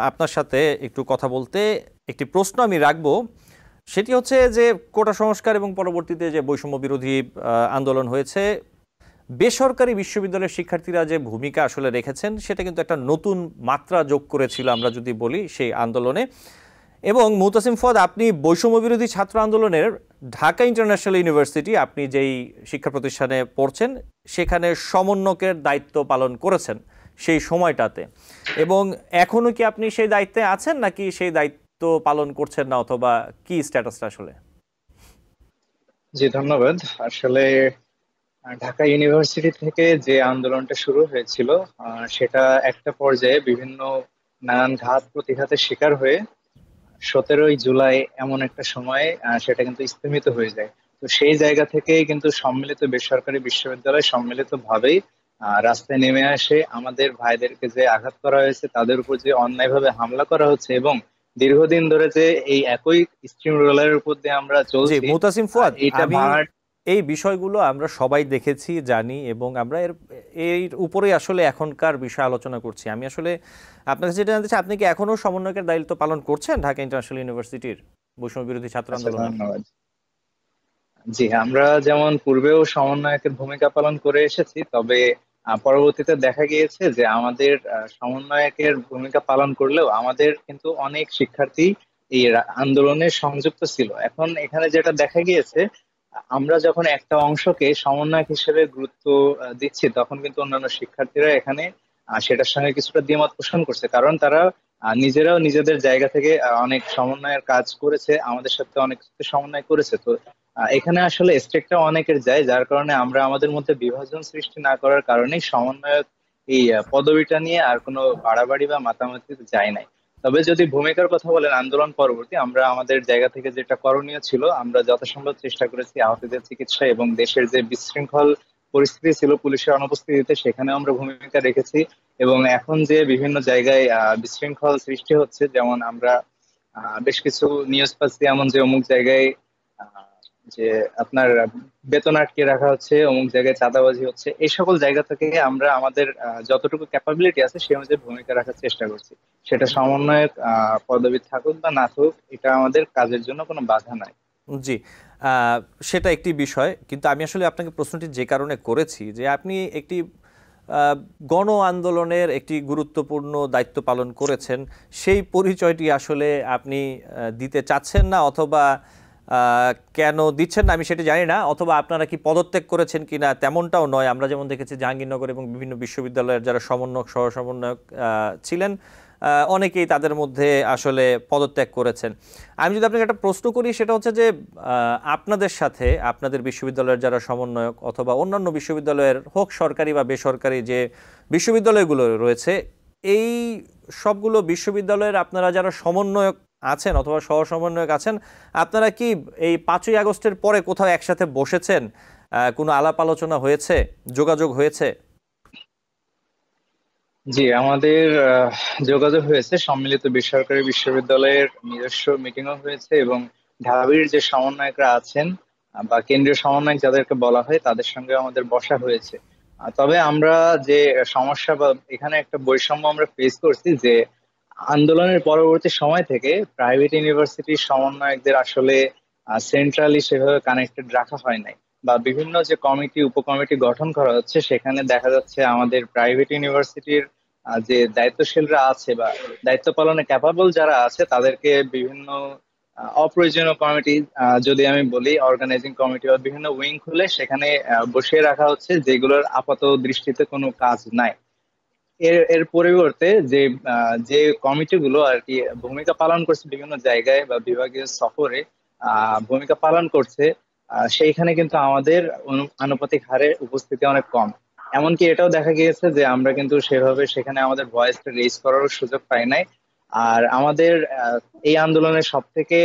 আপনার সাথে একটু কথা বলতে। একটি প্রশ্ন আমি রাখবো, সেটি হচ্ছে যে কোটা সংস্কার এবং পরবর্তীতে যে বৈষম্য বিরোধী আন্দোলন হয়েছে, বেসরকারি বিশ্ববিদ্যালয়ের শিক্ষার্থীরা যে ভূমিকা আসলে রেখেছেন সেটা কিন্তু একটা নতুন মাত্রা যোগ করেছিল আমরা যদি বলি সেই আন্দোলনে। এবং মুহতাসিম ফুয়াদ, আপনি বৈষম্য বিরোধী ছাত্র আন্দোলনের ঢাকা ইন্টারন্যাশনাল ইউনিভার্সিটি, আপনি যেই শিক্ষা প্রতিষ্ঠানে পড়ছেন সেখানে সমন্বয়কের দায়িত্ব পালন করেছেন সেই সময়টাতে, এবং এখনো কি আপনি সেই দায়িত্বে আছেন নাকি সেই দায়িত্ব পালন করছেন না, অথবা কি স্ট্যাটাসটা আসলে?
জি ধন্যবাদ। আসলে ঢাকা ইউনিভার্সিটি থেকে যে আন্দোলনটা শুরু হয়েছিল সেটা একটা পর্যায়ে বিভিন্ন নানান ঘাত প্রতিঘাতের শিকার হয়ে 17ই জুলাই এমন একটা সময়ে সেটা কিন্তু স্থগিত হয়ে যায়। তো সেই জায়গা থেকে কিন্তু সম্মিলিত বেসরকারি বিশ্ববিদ্যালয় সম্মিলিত ভাবেই রাস্তায় নেমে আসে। আমাদের ভাইদেরকে যে আঘাত করা হয়েছে, তাদের উপর যে অন্যায়ভাবে হামলা করা হচ্ছে, এবং দীর্ঘদিন ধরে যে এই একই স্ট্রিম রোলারের উপর দিয়ে আমরা চলছি।
মুহতাসিম ফুয়াদ, এই বিষয়গুলো আমরা সবাই দেখেছি, জানি, এবং আমরা এর উপরেই আসলে এখনকার বিষয় আলোচনা করছি। আমি আসলে আপনার কাছে যেটা জানতে চাই, আপনি কি এখনো সমন্বয়কের দায়িত্ব পালন করছেন ঢাকা ইন্টারন্যাশনাল ইউনিভার্সিটির বৈষম্য বিরোধী ছাত্র আন্দোলন?
ধন্যবাদ। জি, আমরা যেমন পূর্বেও সমন্বয়কের ভূমিকা পালন করে এসেছি, তবে পরবর্তীতে দেখা গিয়েছে যে আমাদের সমন্বয়কের ভূমিকা পালন করলেও আমাদের কিন্তু অনেক শিক্ষার্থী এই আন্দোলনে সংযুক্ত ছিল। এখন এখানে যেটা দেখা গিয়েছে, আমরা যখন একটা অংশকে সমন্বয়ক হিসেবে গুরুত্ব দিচ্ছি, তখন কিন্তু অন্যান্য শিক্ষার্থীরা এখানে সেটার সঙ্গে কিছুটা দ্বিমত পোষণ করছে, কারণ তারা নিজেরাও নিজেদের জায়গা থেকে অনেক সমন্বয়ের কাজ করেছে, আমাদের সাথে অনেক সমন্বয় করেছে। তো এখানে আসলে স্টেকটা অনেকের যায়, যার কারণে আমরা আমাদের মধ্যে বিভাজন সৃষ্টি না করার কারণেই সমন্বয়ক এই পদবিটা নিয়ে আর কোনো বাড়াবাড়ি বা মাতামাতিতে যায় নাই। তবে যদি ভূমিকার কথা বলেন, আন্দোলন পরবর্তী আমরা আমাদের জায়গা থেকে যেটা করণীয় ছিল, আমরা যথাসম্ভব চেষ্টা করেছি আহতদের চিকিৎসা এবং দেশের যে বিশৃঙ্খল পরিস্থিতি ছিল পুলিশের অনুপস্থিতিতে, সেখানে আমরা ভূমিকা রেখেছি। এবং এখন যে বিভিন্ন জায়গায় বিশৃঙ্খল সৃষ্টি হচ্ছে, যেমন আমরা বেশ কিছু নিউজ পাচ্ছি এমন যে অমুক জায়গায় যে আপনার বেতন আটকে রাখা হচ্ছে, অমুক জায়গায় চাঁদাবাজি হচ্ছে, এই সকল জায়গা থেকে আমরা আমাদের যতটুকু ক্যাপাবিলিটি আছে সেই অনুযায়ী ভূমিকা রাখার চেষ্টা করছি। সেটা সমন্বয়ক পদবি থাকুক বা না থাকুক, এটা আমাদের কাজের জন্য কোনো বাধা নাই।
জি, সেটা একটি বিষয়, কিন্তু আমি আসলে আপনাকে প্রশ্নটি যে কারণে করেছি যে আপনি একটি গণ আন্দোলনের একটি গুরুত্বপূর্ণ দায়িত্ব পালন করেছেন, সেই পরিচয়টি আসলে আপনি দিতে চাচ্ছেন না, অথবা কেন দিচ্ছেন না আমি সেটা জানি না, অথবা আপনারা কি পদত্যাগ করেছেন কিনা তেমনটাও নয়। আমরা যেমন দেখেছি জাহাঙ্গীরনগর এবং বিভিন্ন বিশ্ববিদ্যালয়ের যারা সমন্বয়ক সহ সমন্বয়ক ছিলেন, অনেকেই তাদের মধ্যে আসলে পদত্যাগ করেছেন। আমি যদি আপনাকে একটা প্রশ্ন করি, সেটা হচ্ছে যে আপনাদের সাথে আপনাদের বিশ্ববিদ্যালয়ের যারা সমন্বয়ক অথবা অন্যান্য বিশ্ববিদ্যালয়ের হোক সরকারি বা বেসরকারি যে বিশ্ববিদ্যালয়গুলো রয়েছে, এই সবগুলো বিশ্ববিদ্যালয়ের আপনারা যারা সমন্বয়ক আছেন অথবা সহ সমন্বয়ক আছেন, আপনারা কি এই 5ই আগস্টের পরে কোথাও একসাথে বসেছেন? কোনো আলাপ আলোচনা হয়েছে, যোগাযোগ হয়েছে?
জি, আমাদের যোগাযোগ হয়েছে। সম্মিলিত বেসরকারি বিশ্ববিদ্যালয়ের নিজস্ব মিটিংও হয়েছে এবং ঢাবির যে সমন্বয়করা আছেন বা কেন্দ্রীয় সমন্বয়ক যাদেরকে বলা হয় তাদের সঙ্গে আমাদের বসা হয়েছে। তবে আমরা যে সমস্যা বা এখানে একটা বৈষম্য আমরা ফেস করছি যে আন্দোলনের পরবর্তী সময় থেকে প্রাইভেট ইউনিভার্সিটির সমন্বয়কদের আসলে সেন্ট্রালি সেভাবে কানেক্টেড রাখা হয় নাই, বা বিভিন্ন যে কমিটি উপকমিটি গঠন করা হচ্ছে সেখানে দেখা যাচ্ছে আমাদের প্রাইভেট ইউনিভার্সিটির যে দায়িত্বশীলরা আছে বা দায়িত্ব পালনে ক্যাপাবল যারা আছে তাদেরকে বিভিন্ন অপ্রয়োজনীয় কমিটি, যদি আমি বলি অর্গানাইজিং কমিটি বা বিভিন্ন উইং খুলে সেখানে বসিয়ে রাখা হচ্ছে যেগুলোর আপাত দৃষ্টিতে কোনো কাজ নাই। এর এর পরিবর্তে যে যে কমিটিগুলো আর কি ভূমিকা পালন করছে বিভিন্ন জায়গায় বা বিভাগীয় সফরে ভূমিকা পালন করছে, সেইখানে কিন্তু আমাদের আনুপাতিক হারে উপস্থিতি অনেক কম। এমনকি এটাও দেখা গিয়েছে যে আমরা কিন্তু সেভাবে সেখানে আমাদের ভয়েসটা রেজ করারও সুযোগ পাই নাই। আর আমাদের এই আন্দোলনের সব থেকে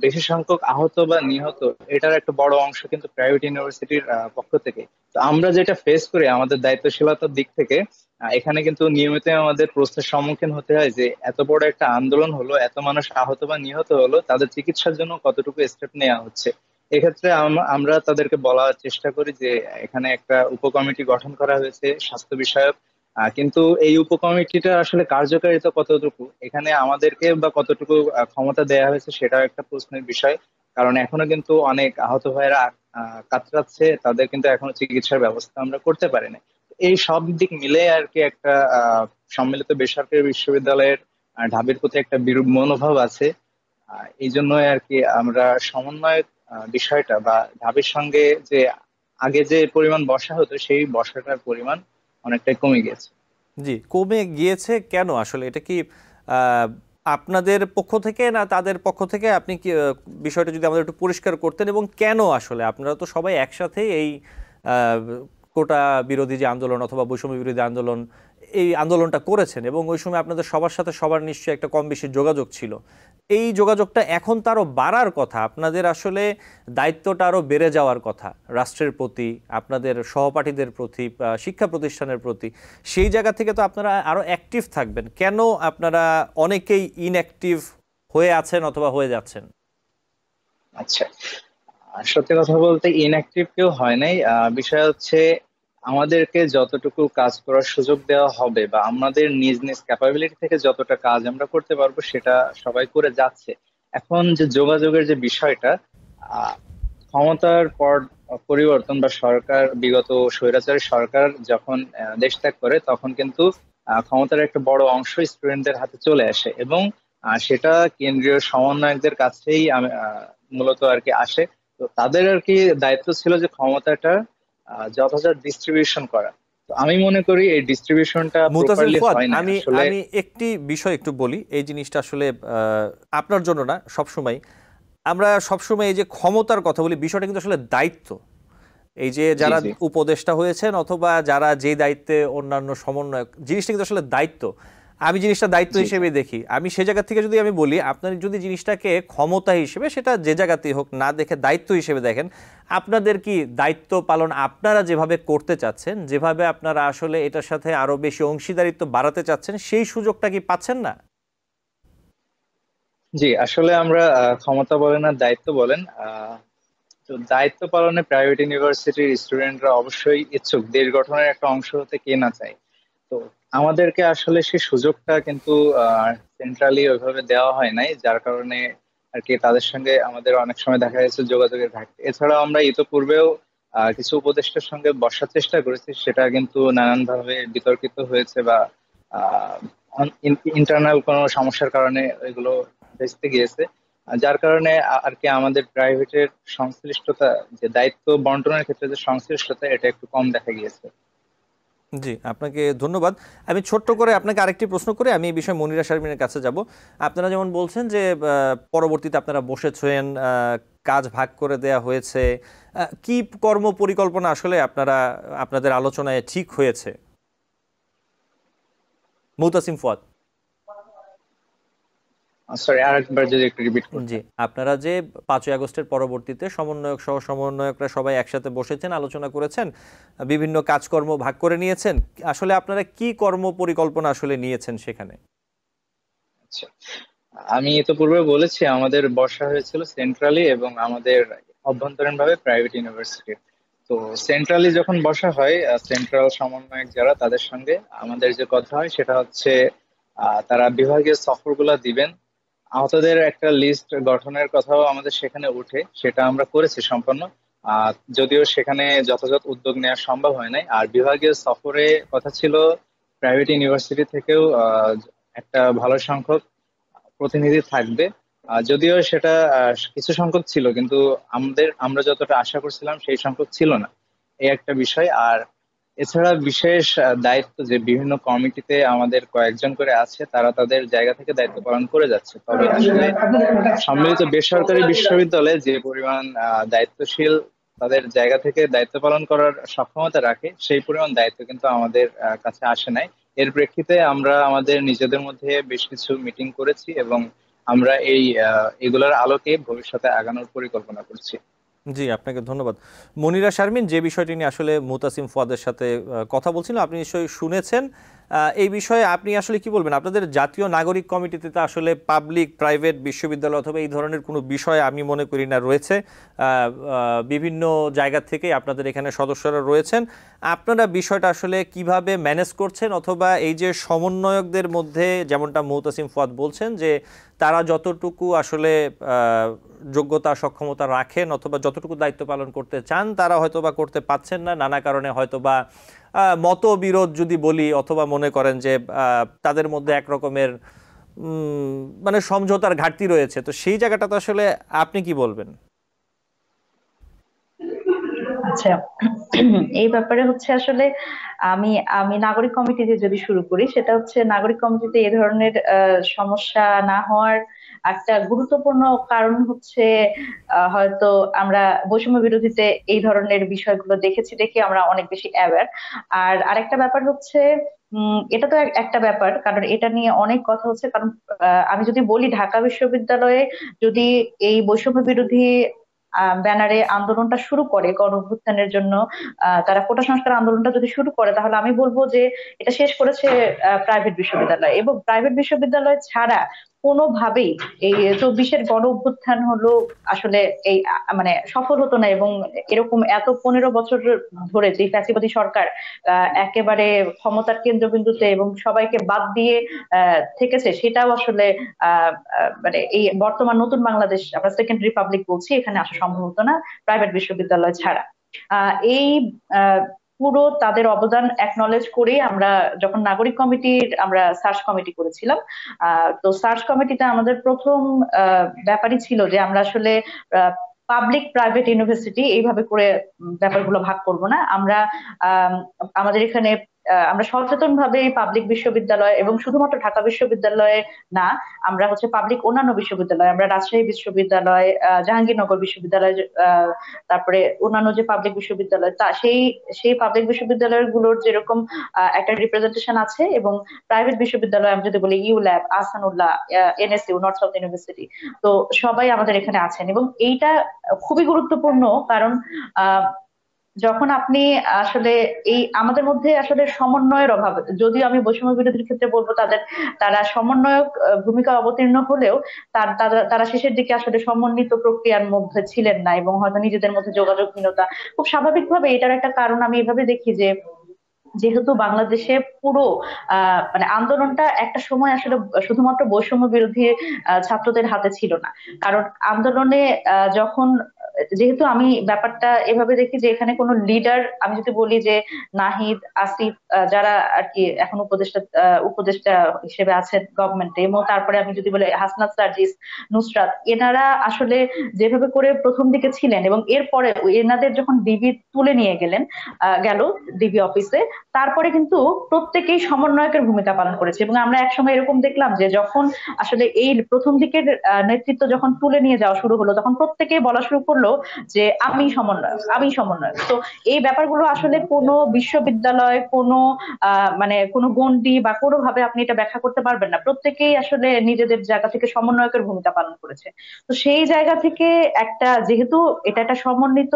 বেশি সংখ্যক আহত বা নিহত এটার একটা বড় অংশ কিন্তু প্রাইভেট ইউনিভার্সিটির পক্ষ থেকে। তো আমরা যেটা ফেস করি আমাদের দায়িত্বশীলতার দিক থেকে, এখানে কিন্তু নিয়মিত আমাদের প্রশ্নের সম্মুখীন হতে হয় যে এত বড় একটা আন্দোলন হলো, এত মানুষ আহত বা নিহত হলো, তাদের চিকিৎসার জন্য কতটুকু স্টেপ নেওয়া হচ্ছে। এক্ষেত্রে আমরা তাদেরকে বলার চেষ্টা করি যে এখানে একটা উপকমিটি গঠন করা হয়েছে স্বাস্থ্য বিষয়ক, কিন্তু এই উপকমিটিটা আসলে কার্যকারিতা কতটুকু, এখানে আমাদেরকে বা কতটুকু ক্ষমতা দেওয়া হয়েছে সেটাও একটা প্রশ্নের বিষয়। কারণ এখনো কিন্তু অনেক আহত ভাইয়েরা কাতরাচ্ছে, তাদের কিন্তু এখনো চিকিৎসার ব্যবস্থা আমরা করতে পারিনি। এই সব দিক মিলে আর কি একটা সম্মিলিত বেসরকারি বিশ্ববিদ্যালয়ের ঢাবির প্রতি একটা বিরূপ মনোভাব আছে। এই জন্যই আর কি আমরা সমন্বয় বিষয়টা বা ঢাবির সঙ্গে যে আগে যে পরিমাণ বসা হতো সেই বসাটার পরিমাণ অনেকটাই কমে গেছে।
জি, কমে গিয়েছে কেন আসলে? এটা কি আহ, আপনাদের পক্ষ থেকে না তাদের পক্ষ থেকে? আপনি কি বিষয়টা যদি আমাদের একটু পরিষ্কার করতেন, এবং কেন আসলে আপনারা তো সবাই একসাথে এই আহ, কোটা বিরোধী যে আন্দোলন অথবা বৈষম্য বিরোধী আন্দোলন, এই আন্দোলনটা করেছেন এবং ওই সময় আপনাদের সবার সাথে সবার নিশ্চয়ই একটা কম বেশি যোগাযোগ ছিল। এই যোগাযোগটা এখন তো আরো বাড়ার কথা, আপনাদের আসলে দায়িত্বটা আরো বেড়ে যাওয়ার কথা রাষ্ট্রের প্রতি, আপনাদের সহপাঠীদের প্রতি, শিক্ষা প্রতিষ্ঠানের প্রতি। সেই জায়গা থেকে তো আপনারা আরো অ্যাক্টিভ থাকবেন। কেন আপনারা অনেকেই ইনঅ্যাক্টিভ হয়ে আছেন অথবা হয়ে যাচ্ছেন?
আচ্ছা, সত্যি কথা বলতে ইনঅ্যাক্টিভ কেউ হয় নাই। বিষয় হচ্ছে আমাদেরকে যতটুকু কাজ করার সুযোগ দেওয়া হবে বা আমাদের নিজ নিজ ক্যাপাবিলিটি থেকে যতটা কাজ আমরা করতে পারবো সেটা সবাই করে যাচ্ছে। এখন যে যোগাযোগের যে বিষয়টা, আহ, ক্ষমতার পর পরিবর্তন বা সরকার বিগত স্বৈরাচারী সরকার যখন দেশ ত্যাগ করে তখন কিন্তু ক্ষমতার একটা বড় অংশ স্টুডেন্টদের হাতে চলে আসে এবং সেটা কেন্দ্রীয় সমন্বয়কদের কাছেই মূলত আর কি আসে। তো তাদের আর কি দায়িত্ব ছিল যে ক্ষমতাটা যথাযথ ডিস্ট্রিবিউশন করা। তো আমি মনে করি এই ডিস্ট্রিবিউশনটা
মুতাসিম
প্রপারলি
ফুয়াদ,
হয় না
আমি
আসলে।
আমি একটি বিষয় একটু বলি। এই জিনিসটা আসলে আপনার জন্য না, সবসময় আমরা সবসময় এই যে ক্ষমতার কথা বলি, বিষয়টা কিন্তু আসলে দায়িত্ব। এই যে
জি
যারা
জি
উপদেষ্টা হয়েছেন অথবা যারা যে দায়িত্বে অন্যান্য সমন্বয়ক, জিনিসটা কিন্তু আসলে দায়িত্ব। আমি জিনিসটা দায়িত্ব
জি
হিসেবে দেখি। আমি সে জায়গা থেকে যদি আমি বলি, আপনার যদি জিনিসটাকে ক্ষমতা হিসেবে, সেটা যে জায়গাতেই হোক, না দেখে দায়িত্ব হিসেবে দেখেন, আপনাদের কি দায়িত্ব পালন আপনারা যেভাবে করতে চাচ্ছেন, যেভাবে আপনারা আসলে এটার সাথে আরো বেশি অংশীদারিত্ব বাড়াতে চাচ্ছেন, সেই সুযোগটা কি পাচ্ছেন না?
জি, আসলে আমরা ক্ষমতা বলেন আর দায়িত্ব বলেন, তো দায়িত্ব পালনে প্রাইভেট ইউনিভার্সিটির স্টুডেন্টরা অবশ্যই ইচ্ছুক, দেশ গঠনের একটা অংশ হতে কে না চায়। তো আমাদেরকে আসলে সেই সুযোগটা কিন্তু সেন্ট্রালি ওইভাবে দেওয়া হয় নাই, যার কারণে আর কি তাদের সঙ্গে আমাদের অনেক সময় দেখা যাচ্ছে যোগাযোগের ঘাটতি। এছাড়াও আমরা ইতোপূর্বেও কিছু উপদেষ্টার সঙ্গে বসার চেষ্টা করেছি, সেটা কিন্তু নানানভাবে বিতর্কিত হয়েছে বা ইন্টারনাল কোনো সমস্যার কারণে এগুলো ভেস্তে গিয়েছে। যার কারণে আর কি আমাদের প্রাইভেটের সংশ্লিষ্টতা, যে দায়িত্ব বন্টনের ক্ষেত্রে যে সংশ্লিষ্টতা, এটা একটু কম দেখা গিয়েছে।
জি, আপনাকে ধন্যবাদ। আমি ছোট্ট করে আপনাকে আরেকটি প্রশ্ন করে আমি এই বিষয়ে মনিরা শারমিনের কাছে যাব। আপনারা যেমন বলছেন যে পরবর্তীতে আপনারা বসেছেন, কাজ ভাগ করে দেয়া হয়েছে, কি কর্ম পরিকল্পনা আসলে আপনাদের আলোচনায় ঠিক হয়েছে? মুতাসিম ফুয়াদ।
সরি, আরেকবার যদি একটু রিপিট
জি,
করতেন।
আপনারা যে 5ই আগস্টের পরবর্তীতে সমন্বয়ক সহ সমন্বয়করা সবাই একসাথে বসেছেন, আলোচনা করেছেন, বিভিন্ন কাজকর্ম ভাগ করে নিয়েছেন, আসলে আপনারা কি কর্ম পরিকল্পনা আসলে নিয়েছেন সেখানে?
আচ্ছা, আমি তো পূর্বে বলেছি আমাদের বসা হয়েছিল সেন্ট্রালি এবং আমাদের অভ্যন্তরীণ ভাবে প্রাইভেট ইউনিভার্সিটি। তো সেন্ট্রালি যখন বসা হয়, সেন্ট্রাল সমন্বয়ক যারা, তাদের সঙ্গে আমাদের যে কথা হয় সেটা হচ্ছে তারা বিভাগীয় সফরগুলো দিবেন। আহতদের একটা লিস্ট গঠনের কথাও আমাদের সেখানে উঠে, সেটা আমরা করেছি সম্পন্ন। যদিও সেখানে যথাযথ উদ্যোগ নেওয়া সম্ভব হয় নাই। আর বিভাগীয় সফরে কথা ছিল প্রাইভেট ইউনিভার্সিটি থেকেও একটা ভালো সংখ্যক প্রতিনিধি থাকবে। যদিও সেটা কিছু সংখ্যক ছিল, কিন্তু আমরা যতটা আশা করছিলাম সেই সংখ্যক ছিল না, এই একটা বিষয়। আর এছাড়া বিশেষ দায়িত্ব যে বিভিন্ন কমিটিতে আমাদের কয়েকজন করে আছে, তারা তাদের জায়গা থেকে দায়িত্ব পালন করে যাচ্ছে। তবে আসলে সম্মিলিত বেসরকারি বিশ্ববিদ্যালয়ে যে পরিমাণ দায়িত্বশীল তাদের জায়গা থেকে দায়িত্ব পালন করার সক্ষমতা রাখে, সেই পরিমাণ দায়িত্ব কিন্তু আমাদের কাছে আসে নাই। এর প্রেক্ষিতে আমরা আমাদের নিজেদের মধ্যে বেশ কিছু মিটিং করেছি এবং আমরা এগুলোর আলোকে ভবিষ্যতে আগানোর পরিকল্পনা করছি।
জি, আপনাকে ধন্যবাদ। মনিরা শারমিন, যে বিষয়টি নিয়ে আসলে মুতাসিম ফুয়াদের সাথে কথা বলছিলাম, আপনি নিশ্চয়ই শুনেছেন। এই বিষয়ে আপনি আসলে কি বলবেন? আপনাদের জাতীয় নাগরিক কমিটিতে তো আসলে পাবলিক প্রাইভেট বিশ্ববিদ্যালয় অথবা এই ধরনের কোনো বিষয় আমি মনে করি না রয়েছে। বিভিন্ন জায়গা থেকে আপনাদের এখানে সদস্যরা রয়েছেন। আপনারা বিষয়টা আসলে কিভাবে ম্যানেজ করছেন, অথবা এই যে সমন্বয়কদের মধ্যে যেমনটা মুতাসিম ফুয়াদ বলছেন যে তারা যতটুকু আসলে যোগ্যতা সক্ষমতা রাখেন অথবা যতটুকু দায়িত্ব পালন করতে চান, তারা হয়তোবা করতে পারছেন না, নানা কারণে হয়তোবা মতবিরোধ যদি বলি, অথবা মনে করেন যে তাদের মধ্যে একরকমের মানে সমঝোতার ঘাটতি রয়েছে, তো সেই জায়গাটাতে আসলে আপনি কি বলবেন?
আচ্ছা, এই ব্যাপারে হচ্ছে আসলে আমি আমি নাগরিক কমিটিতে যদি শুরু করি, সেটা হচ্ছে নাগরিক কমিটিতে এই ধরনের সমস্যা না হওয়ার একটা গুরুত্বপূর্ণ কারণ হচ্ছে হয়তো আমরা বৈষম্য বিরোধীতে এই ধরনের বিষয়গুলো দেখেছি দেখে আমরা অনেক বেশি অ্যাওয়্যার। আর আরেকটা ব্যাপার হচ্ছে এটা তো একটা ব্যাপার, কারণ এটা নিয়ে অনেক কথা হচ্ছে। কারণ আমি যদি বলি, ঢাকা বিশ্ববিদ্যালয়ে যদি এই বৈষম্য বিরোধী ব্যানারে আন্দোলনটা শুরু করে গণ অভ্যুত্থানের জন্য, তারা কোটা সংস্কার আন্দোলনটা যদি শুরু করে, তাহলে আমি বলবো যে এটা শেষ করেছে প্রাইভেট বিশ্ববিদ্যালয়। এবং প্রাইভেট বিশ্ববিদ্যালয় ছাড়া কোনোভাবেই এই 24-এর গণ অভ্যুত্থান হলো আসলে এই মানে সফল হতো না। এবং এরকম এত 15 বছর ধরে যে ফ্যাসিবাদী সরকার একেবারে ক্ষমতার কেন্দ্রবিন্দুতে এবং সবাইকে বাদ দিয়ে থেকেছে, সেটাও আসলে মানে এই বর্তমান নতুন বাংলাদেশ, আমরা সেকেন্ড রিপাবলিক বলছি, এখানে আসা সম্ভব হতো না প্রাইভেট বিশ্ববিদ্যালয় ছাড়া। এই পুরো তাদের অবদান একনলেজ করে আমরা যখন নাগরিক কমিটির আমরা সার্চ কমিটি করেছিলাম, তো সার্চ কমিটিতে আমাদের প্রথম ব্যাপারই ছিল যে আমরা আসলে পাবলিক প্রাইভেট ইউনিভার্সিটি এইভাবে করে ব্যাপারগুলো ভাগ করব না। আমরা আমাদের এখানে আমরা সচেতন ভাবে পাবলিক বিশ্ববিদ্যালয় এবং শুধুমাত্র ঢাকা বিশ্ববিদ্যালয়ে না, আমরা হচ্ছে পাবলিক অন্যান্য বিশ্ববিদ্যালয়, আমরা রাজশাহী বিশ্ববিদ্যালয়, জাহাঙ্গীরনগর বিশ্ববিদ্যালয়, তারপরে অন্যান্য যে পাবলিক বিশ্ববিদ্যালয়, তা সেই সেই পাবলিক বিশ্ববিদ্যালয়গুলোর যেরকম একটা রিপ্রেজেন্টেশন আছে, এবং প্রাইভেট বিশ্ববিদ্যালয় আমি যদি বলি ULAB, Ahsanullah, NSU, North South University, তো সবাই আমাদের এখানে আছেন। এবং এইটা খুবই গুরুত্বপূর্ণ, কারণ যখন আপনি আসলে এই আমাদের মধ্যে আসলে সমন্বয়ের অভাব, যদিও আমি বৈষম্য বিরোধীর ক্ষেত্রে বলবো তারা সমন্বয়ক ভূমিকা অবতীর্ণ হলেও তারা শেষের দিকে আসলে সমন্বিত প্রক্রিয়ার মধ্যে ছিলেন না, এবং হয়তো নিজেদের মধ্যে যোগাযোগহীনতা খুব স্বাভাবিকভাবে এটার একটা কারণ আমি এভাবে দেখি যে যেহেতু বাংলাদেশে পুরো মানে আন্দোলনটা একটা সময় আসলে শুধুমাত্র বৈষম্য বিরোধী ছাত্রদের হাতে ছিল না। কারণ আন্দোলনে যখন যেহেতু আমি ব্যাপারটা এভাবে দেখি যে এখানে কোনো লিডার, আমি যদি বলি যে নাহিদ, আসিফ, যারা আর কি এখন উপদেষ্টা হিসেবে আছেন গভর্নমেন্টে, এবং তারপরে আমি যদি বলি হাসনাত সার্জিস, নুসরাত, এনারা আসলে যেভাবে করে প্রথম দিকে ছিলেন এবং এরপরে এনাদের যখন ডিবি তুলে নিয়ে গেল ডিবি অফিসে, তারপরে কিন্তু প্রত্যেকেই সমন্বয়কের ভূমিকা পালন করেছে। এবং আমরা একসময় এরকম দেখলাম যে যখন আসলে এই প্রথম দিকের নেতৃত্ব যখন তুলে নিয়ে যাওয়া শুরু হলো, তখন প্রত্যেকেই বলা শুরু করলো যে আমি সমন্বয়ক। তো এই ব্যাপারগুলো আসলে কোনো বিশ্ববিদ্যালয়, কোনো মানে কোনো গণ্ডি বা কোনোভাবে আপনি এটা ব্যাখ্যা করতে পারবেন না। প্রত্যেকেই আসলে নিজেদের জায়গা থেকে সমন্বয়কের ভূমিকা পালন করেছে। তো সেই জায়গা থেকে একটা, যেহেতু এটা একটা সমন্বিত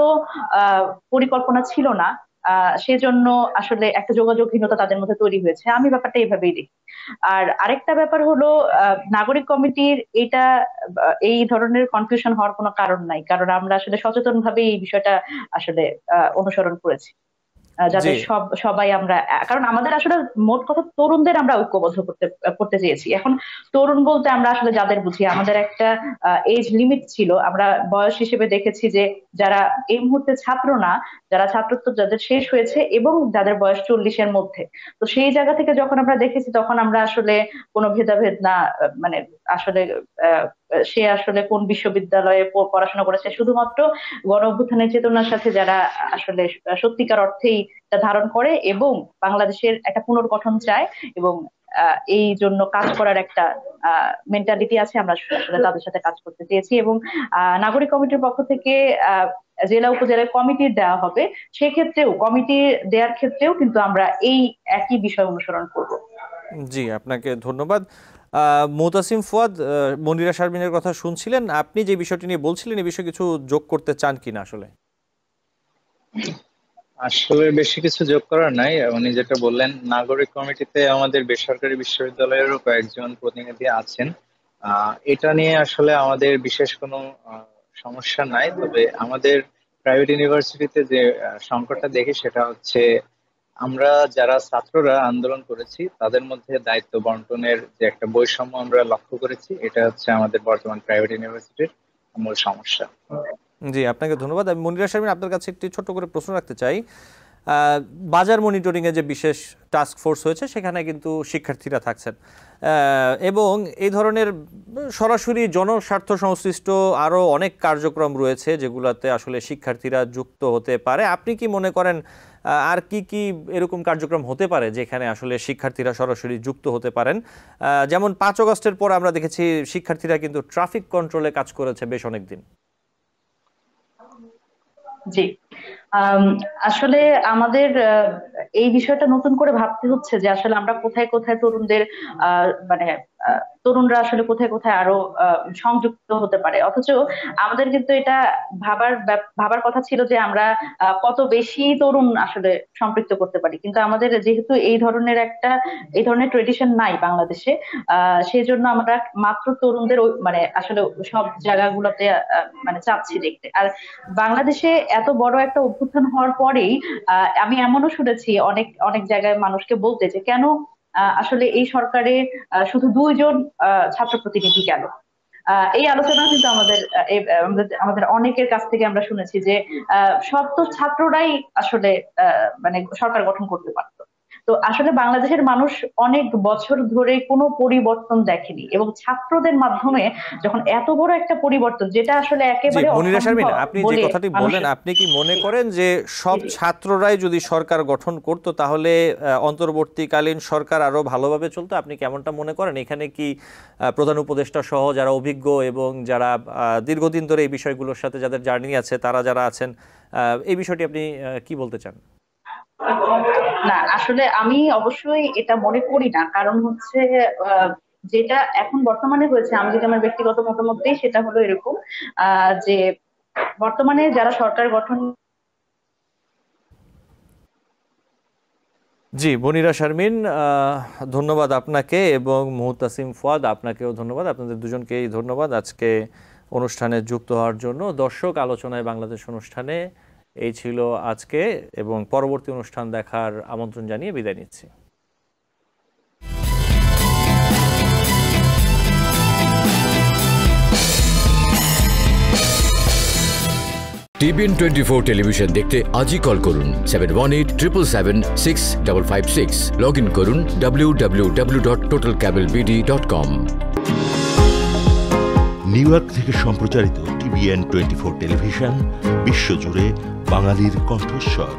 পরিকল্পনা ছিল না, সেজন্য আসলে একটা যোগাযোগহীনতা তাদের মধ্যে তৈরি হয়েছে। আমি ব্যাপারটা এইভাবেই দেখি। আর আরেকটা ব্যাপার হলো, নাগরিক কমিটির এই ধরনের কনফিউশন হওয়ার কোনো কারণ নাই, কারণ আমরা আসলে সচেতন ভাবে এই বিষয়টা আসলে অনুসরণ করেছি, যাতে সবাই আমরা, কারণ আমাদের আসলে মোট কথা তরুণদের আমরা ঐক্যবদ্ধ করতে চেয়েছি। এখন তরুণ বলতে আমরা আসলে যাদের বুঝি, আমাদের একটা এজ লিমিট ছিল। আমরা বয়স হিসেবে দেখেছি যে যারা এই মুহূর্তে ছাত্র না, যারা ছাত্রত্ব যাদের শেষ হয়েছে এবং যাদের বয়স 40-এর মধ্যে, তো সেই জায়গা থেকে যখন আমরা দেখেছি, তখন আমরা আসলে কোনো ভেদাভেদ না, মানে আসলে সে আসলে কোন বিশ্ববিদ্যালয়ে পড়াশোনা করেছে, শুধুমাত্র গণ অভ্যুত্থানের চেতনার সাথে যারা আসলে সত্যিকার অর্থেই ধারণ করে এবং বাংলাদেশের একটা পুনর্গঠন চায় এবং এই জন্য কাজ করার একটা মেন্টালিটি আছে, আমরা আসলে তাদের সাথে কাজ করতে চেয়েছি। এবং নাগরিক কমিটির পক্ষ থেকে জেলা উপজেলায় কমিটি দেওয়া হবে, সেক্ষেত্রেও কমিটি দেওয়ার ক্ষেত্রেও কিন্তু আমরা এই একই বিষয় অনুসরণ করব।
জি, আপনাকে ধন্যবাদ। মুতাসিম ফুয়াদ, মনিরা শারমিনের কথা শুনছিলেন, আপনি যে বিষয়টি নিয়ে বলছিলেন এই বিষয়ে কিছু যোগ করতে চান কিনা?
আসলে বেশি কিছু যোগ করার নাই। উনি যেটা বললেন, নাগরিক কমিটিতে আমাদের বেসরকারি বিশ্ববিদ্যালয়েরও কয়েকজন প্রতিনিধি আছেন। এটা নিয়ে আসলে আমাদের বিশেষ কোনো সমস্যা নাই। তবে আমাদের প্রাইভেট ইউনিভার্সিটিতে যে সংকটটা দেখি সেটা হচ্ছে, আমরা যারা ছাত্ররা আন্দোলন করেছি তাদের মধ্যে দায়িত্ব বন্টনের যে একটা বৈষম্য আমরা লক্ষ্য করেছি, এটা হচ্ছে আমাদের বর্তমান প্রাইভেট ইউনিভার্সিটির মূল সমস্যা।
জি, আপনাকে ধন্যবাদ। আমি মনিরা শারমিন, আপনার কাছে একটি ছোট্ট করে প্রশ্ন রাখতে চাই। বাজার মনিটরিং এ যে বিশেষ টাস্ক ফোর্স হয়েছে, সেখানে কিন্তু শিক্ষার্থীরা থাকছেন এবং এই ধরনের সরাসরি জনস্বার্থ সংশ্লিষ্ট আরো অনেক কার্যক্রম রয়েছে যেগুলোতে আসলে শিক্ষার্থীরা যুক্ত হতে পারে। আপনি কি মনে করেন আর কি কি এরকম কার্যক্রম হতে পারে যেখানে আসলে শিক্ষার্থীরা সরাসরি যুক্ত হতে পারেন? যেমন 5 আগস্টের পর আমরা দেখেছি শিক্ষার্থীরা কিন্তু ট্রাফিক কন্ট্রোলে কাজ করেছে বেশ অনেকদিন।
জি, আসলে আমাদের এই বিষয়টা নতুন করে ভাবতে হচ্ছে যে আসলে আমরা কোথায় কোথায় তরুণদের মানে তরুণরা আসলে কোথায় কোথায় আরো সংযুক্ত হতে পারে। অথচ আমাদের কিন্তু এটা ভাবার কথা ছিল যে আমরা কত বেশি তরুণ আসলে সম্পৃক্ত করতে পারি, কিন্তু আমাদের যেহেতু এই ধরনের ট্রেডিশন নাই বাংলাদেশে, সেই জন্য আমরা মাত্র তরুণদের মানে আসলে সব জায়গাগুলোতে মানে চাচ্ছি দেখতে। আর বাংলাদেশে এত বড় একটা অভ্যুত্থান হওয়ার পরেই আমি এমনও শুনেছি অনেক অনেক জায়গায় মানুষকে বলতে যে কেন আসলে এই সরকারে শুধু 2 জন ছাত্র প্রতিনিধি কেন। এই আলোচনা কিন্তু আমাদের অনেকের কাছ থেকে আমরা শুনেছি যে সব তো ছাত্ররাই আসলে মানে সরকার গঠন করতে পারতো। তো আসলে বাংলাদেশের মানুষ অনেক বছর ধরে কোনো পরিবর্তন দেখেনি, এবং ছাত্রদের মাধ্যমে যখন এত বড় একটা পরিবর্তন, যেটা আসলে একেবারে
মনিরা শারমিন, আপনি যে কথাটি বললেন, আপনি কি মনে করেন যে সব ছাত্ররাই যদি সরকার গঠন করত তাহলে অন্তর্বর্তীকালীন সরকার আরো ভালোভাবে চলতো? আপনি কেমনটা মনে করেন? এখানে কি প্রধান উপদেষ্টা সহ যারা অভিজ্ঞ এবং যারা দীর্ঘদিন ধরে এই বিষয়গুলোর সাথে যাদের জার্নি আছে, তারা যারা আছেন, এই বিষয়টি আপনি কি বলতে চান?
না, আসলে আমি অবশ্যই এটা মনে করি না। কারণ হচ্ছে যেটা এখন বর্তমানে হয়েছে, আমি যদি আমার ব্যক্তিগত মতামত দিই, সেটা হলো এরকম যে বর্তমানে যারা সরকার গঠন।
জি, মনিরা শারমিন, ধন্যবাদ আপনাকে, এবং মুতাসিম ফুয়াদ, আপনাকেও ধন্যবাদ। আপনাদের দুজনকেই ধন্যবাদ আজকে অনুষ্ঠানে যুক্ত হওয়ার জন্য। দর্শক, আলোচনায় বাংলাদেশ অনুষ্ঠানে এই ছিল আজকে, এবং পরবর্তী অনুষ্ঠান দেখার আমন্ত্রণ জানিয়ে বিদায় নিচ্ছি।
টিবিএন 24 টেলিভিশন দেখতে আজই কল করুন 7187776556। লগ ইন করুন www.totalcabelbd.com।
নিউ ইয়র্ক থেকে সম্প্রচারিত টিবিএন 24 টেলিভিশন বিশ্বজুড়ে বাঙালির কণ্ঠস্বর।